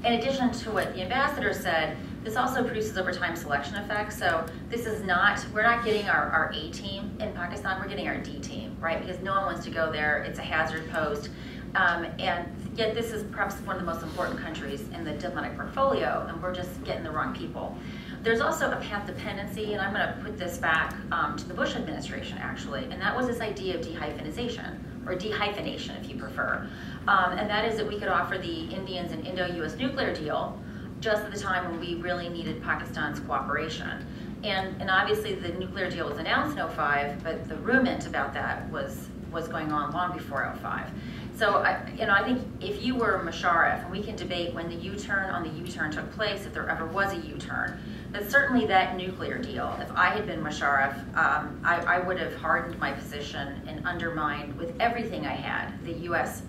in addition to what the ambassador said, this also produces over time selection effects. So this is not, we're not getting our A team in Pakistan, we're getting our D team, right? Because no one wants to go there, it's a hazard post. And yet this is perhaps one of the most important countries in the diplomatic portfolio, and we're just getting the wrong people. There's also a path dependency, and I'm going to put this back to the Bush administration, actually, and that was this idea of dehyphenization, or dehyphenation if you prefer. And that is that we could offer the Indians an Indo-US nuclear deal just at the time when we really needed Pakistan's cooperation. And obviously the nuclear deal was announced in 2005, but the rument about that was going on long before 2005. So I think if you were Musharraf, and we can debate when the U-turn on the U-turn took place, if there ever was a U-turn, but certainly that nuclear deal, if I had been Musharraf, I would have hardened my position and undermined with everything I had the US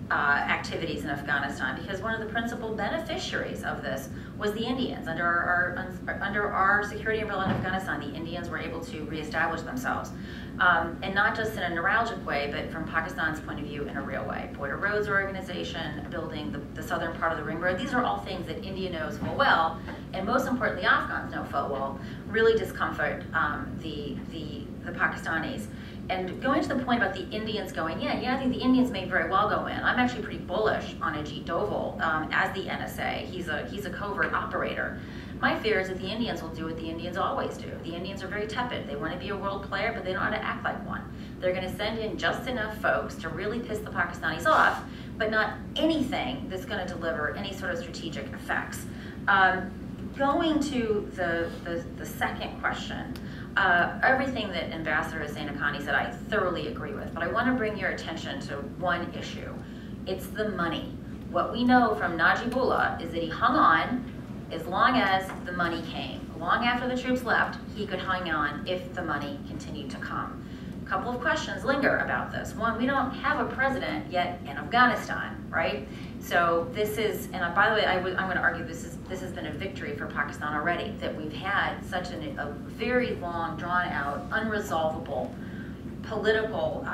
activities in Afghanistan, because one of the principal beneficiaries of this was the Indians. Under our security umbrella in Afghanistan, the Indians were able to reestablish themselves. And not just in a neuralgic way, but from Pakistan's point of view in a real way. Border Roads Organization, building the southern part of the Ring Road, these are all things that India knows full well, and most importantly, Afghans know full well, really discomfort the Pakistanis. And going to the point about the Indians going in, yeah, I think the Indians may very well go in. I'm actually pretty bullish on Ajit Doval as the NSA. He's a covert operator. My fear is that the Indians will do what the Indians always do. The Indians are very tepid. They want to be a world player, but they don't know how to act like one. They're going to send in just enough folks to really piss the Pakistanis off, but not anything that's going to deliver any sort of strategic effects. Going to the second question, everything that Ambassador Hussain Haqqani said I thoroughly agree with, but I want to bring your attention to one issue. It's the money. What we know from Najibullah is that he hung on as long as the money came. Long after the troops left, he could hang on if the money continued to come. A couple of questions linger about this. One, we don't have a president yet in Afghanistan, right? So this is, and by the way, I'm going to argue this has been a victory for Pakistan already, that we've had such a very long, drawn-out, unresolvable political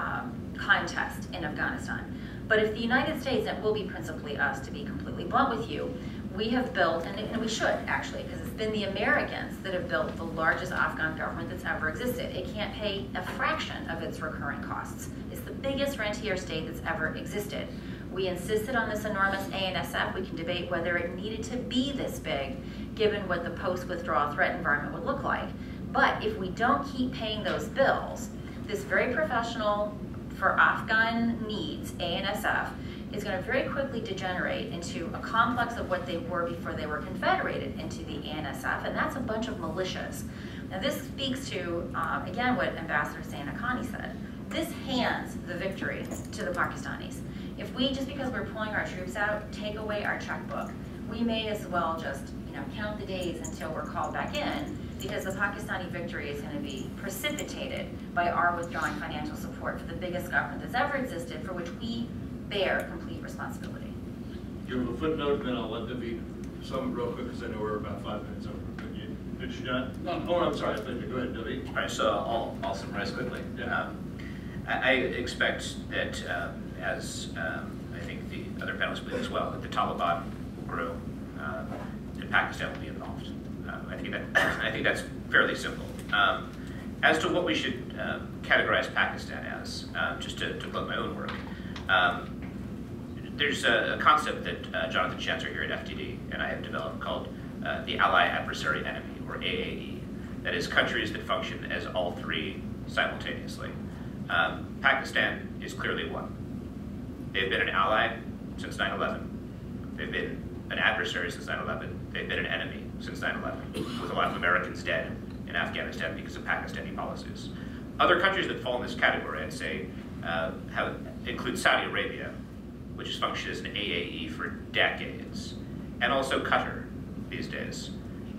contest in Afghanistan. But if the United States, and it will be principally us, to be completely blunt with you, we have built, and we should actually, because it's been the Americans that have built the largest Afghan government that's ever existed. It can't pay a fraction of its recurring costs. It's the biggest rentier state that's ever existed. We insisted on this enormous ANSF. We can debate whether it needed to be this big, given what the post-withdrawal threat environment would look like. But if we don't keep paying those bills, this very professional, for Afghan needs, ANSF, is going to very quickly degenerate into a complex of what they were before they were confederated into the ANSF, and that's a bunch of militias. Now this speaks to, again, what Ambassador Hussain Haqqani said. This hands the victory to the Pakistanis. If we, just because we're pulling our troops out, take away our checkbook, we may as well just count the days until we're called back in, because the Pakistani victory is going to be precipitated by our withdrawing financial support for the biggest government that's ever existed, for which we bear complete responsibility. Give a footnote, and then I'll let David sum real quick, because I know we're about 5 minutes over. Did you, John? No. Oh, I'm sorry. Go ahead, David. All right, so I'll summarize quickly. Yeah. I expect that, as I think the other panelists believe as well, that the Taliban will grow, that Pakistan will be involved. I think that's fairly simple. As to what we should categorize Pakistan as, just to plug my own work, there's a concept that Jonathan Chancer here at FTD and I have developed called the Ally Adversary Enemy, or AAE. That is, countries that function as all three simultaneously. Pakistan is clearly one. They've been an ally since 9/11. They've been an adversary since 9/11. They've been an enemy since 9/11, with a lot of Americans dead in Afghanistan because of Pakistani policies. Other countries that fall in this category, I'd say, include Saudi Arabia, which has functioned as an AAE for decades, and also Qatar these days.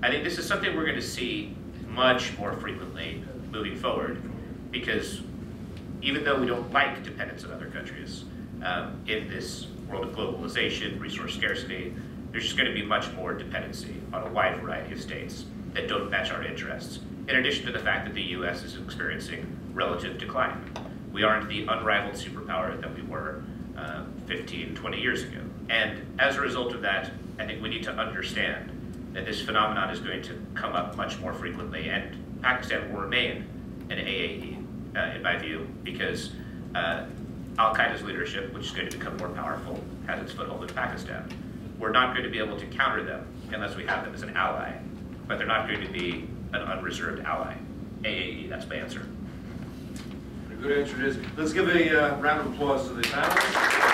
I think this is something we're going to see much more frequently moving forward, because even though we don't like dependence on other countries, in this world of globalization, resource scarcity, there's just going to be much more dependency on a wide variety of states that don't match our interests, in addition to the fact that the US is experiencing relative decline. We aren't the unrivaled superpower that we were 15, 20 years ago. And as a result of that, I think we need to understand that this phenomenon is going to come up much more frequently, and Pakistan will remain an AAE, in my view, because Al-Qaeda's leadership, which is going to become more powerful, has its foothold in Pakistan. We're not going to be able to counter them unless we have them as an ally, but they're not going to be an unreserved ally. AAE, that's my answer. Good answer it is. Let's give a round of applause to the panelists.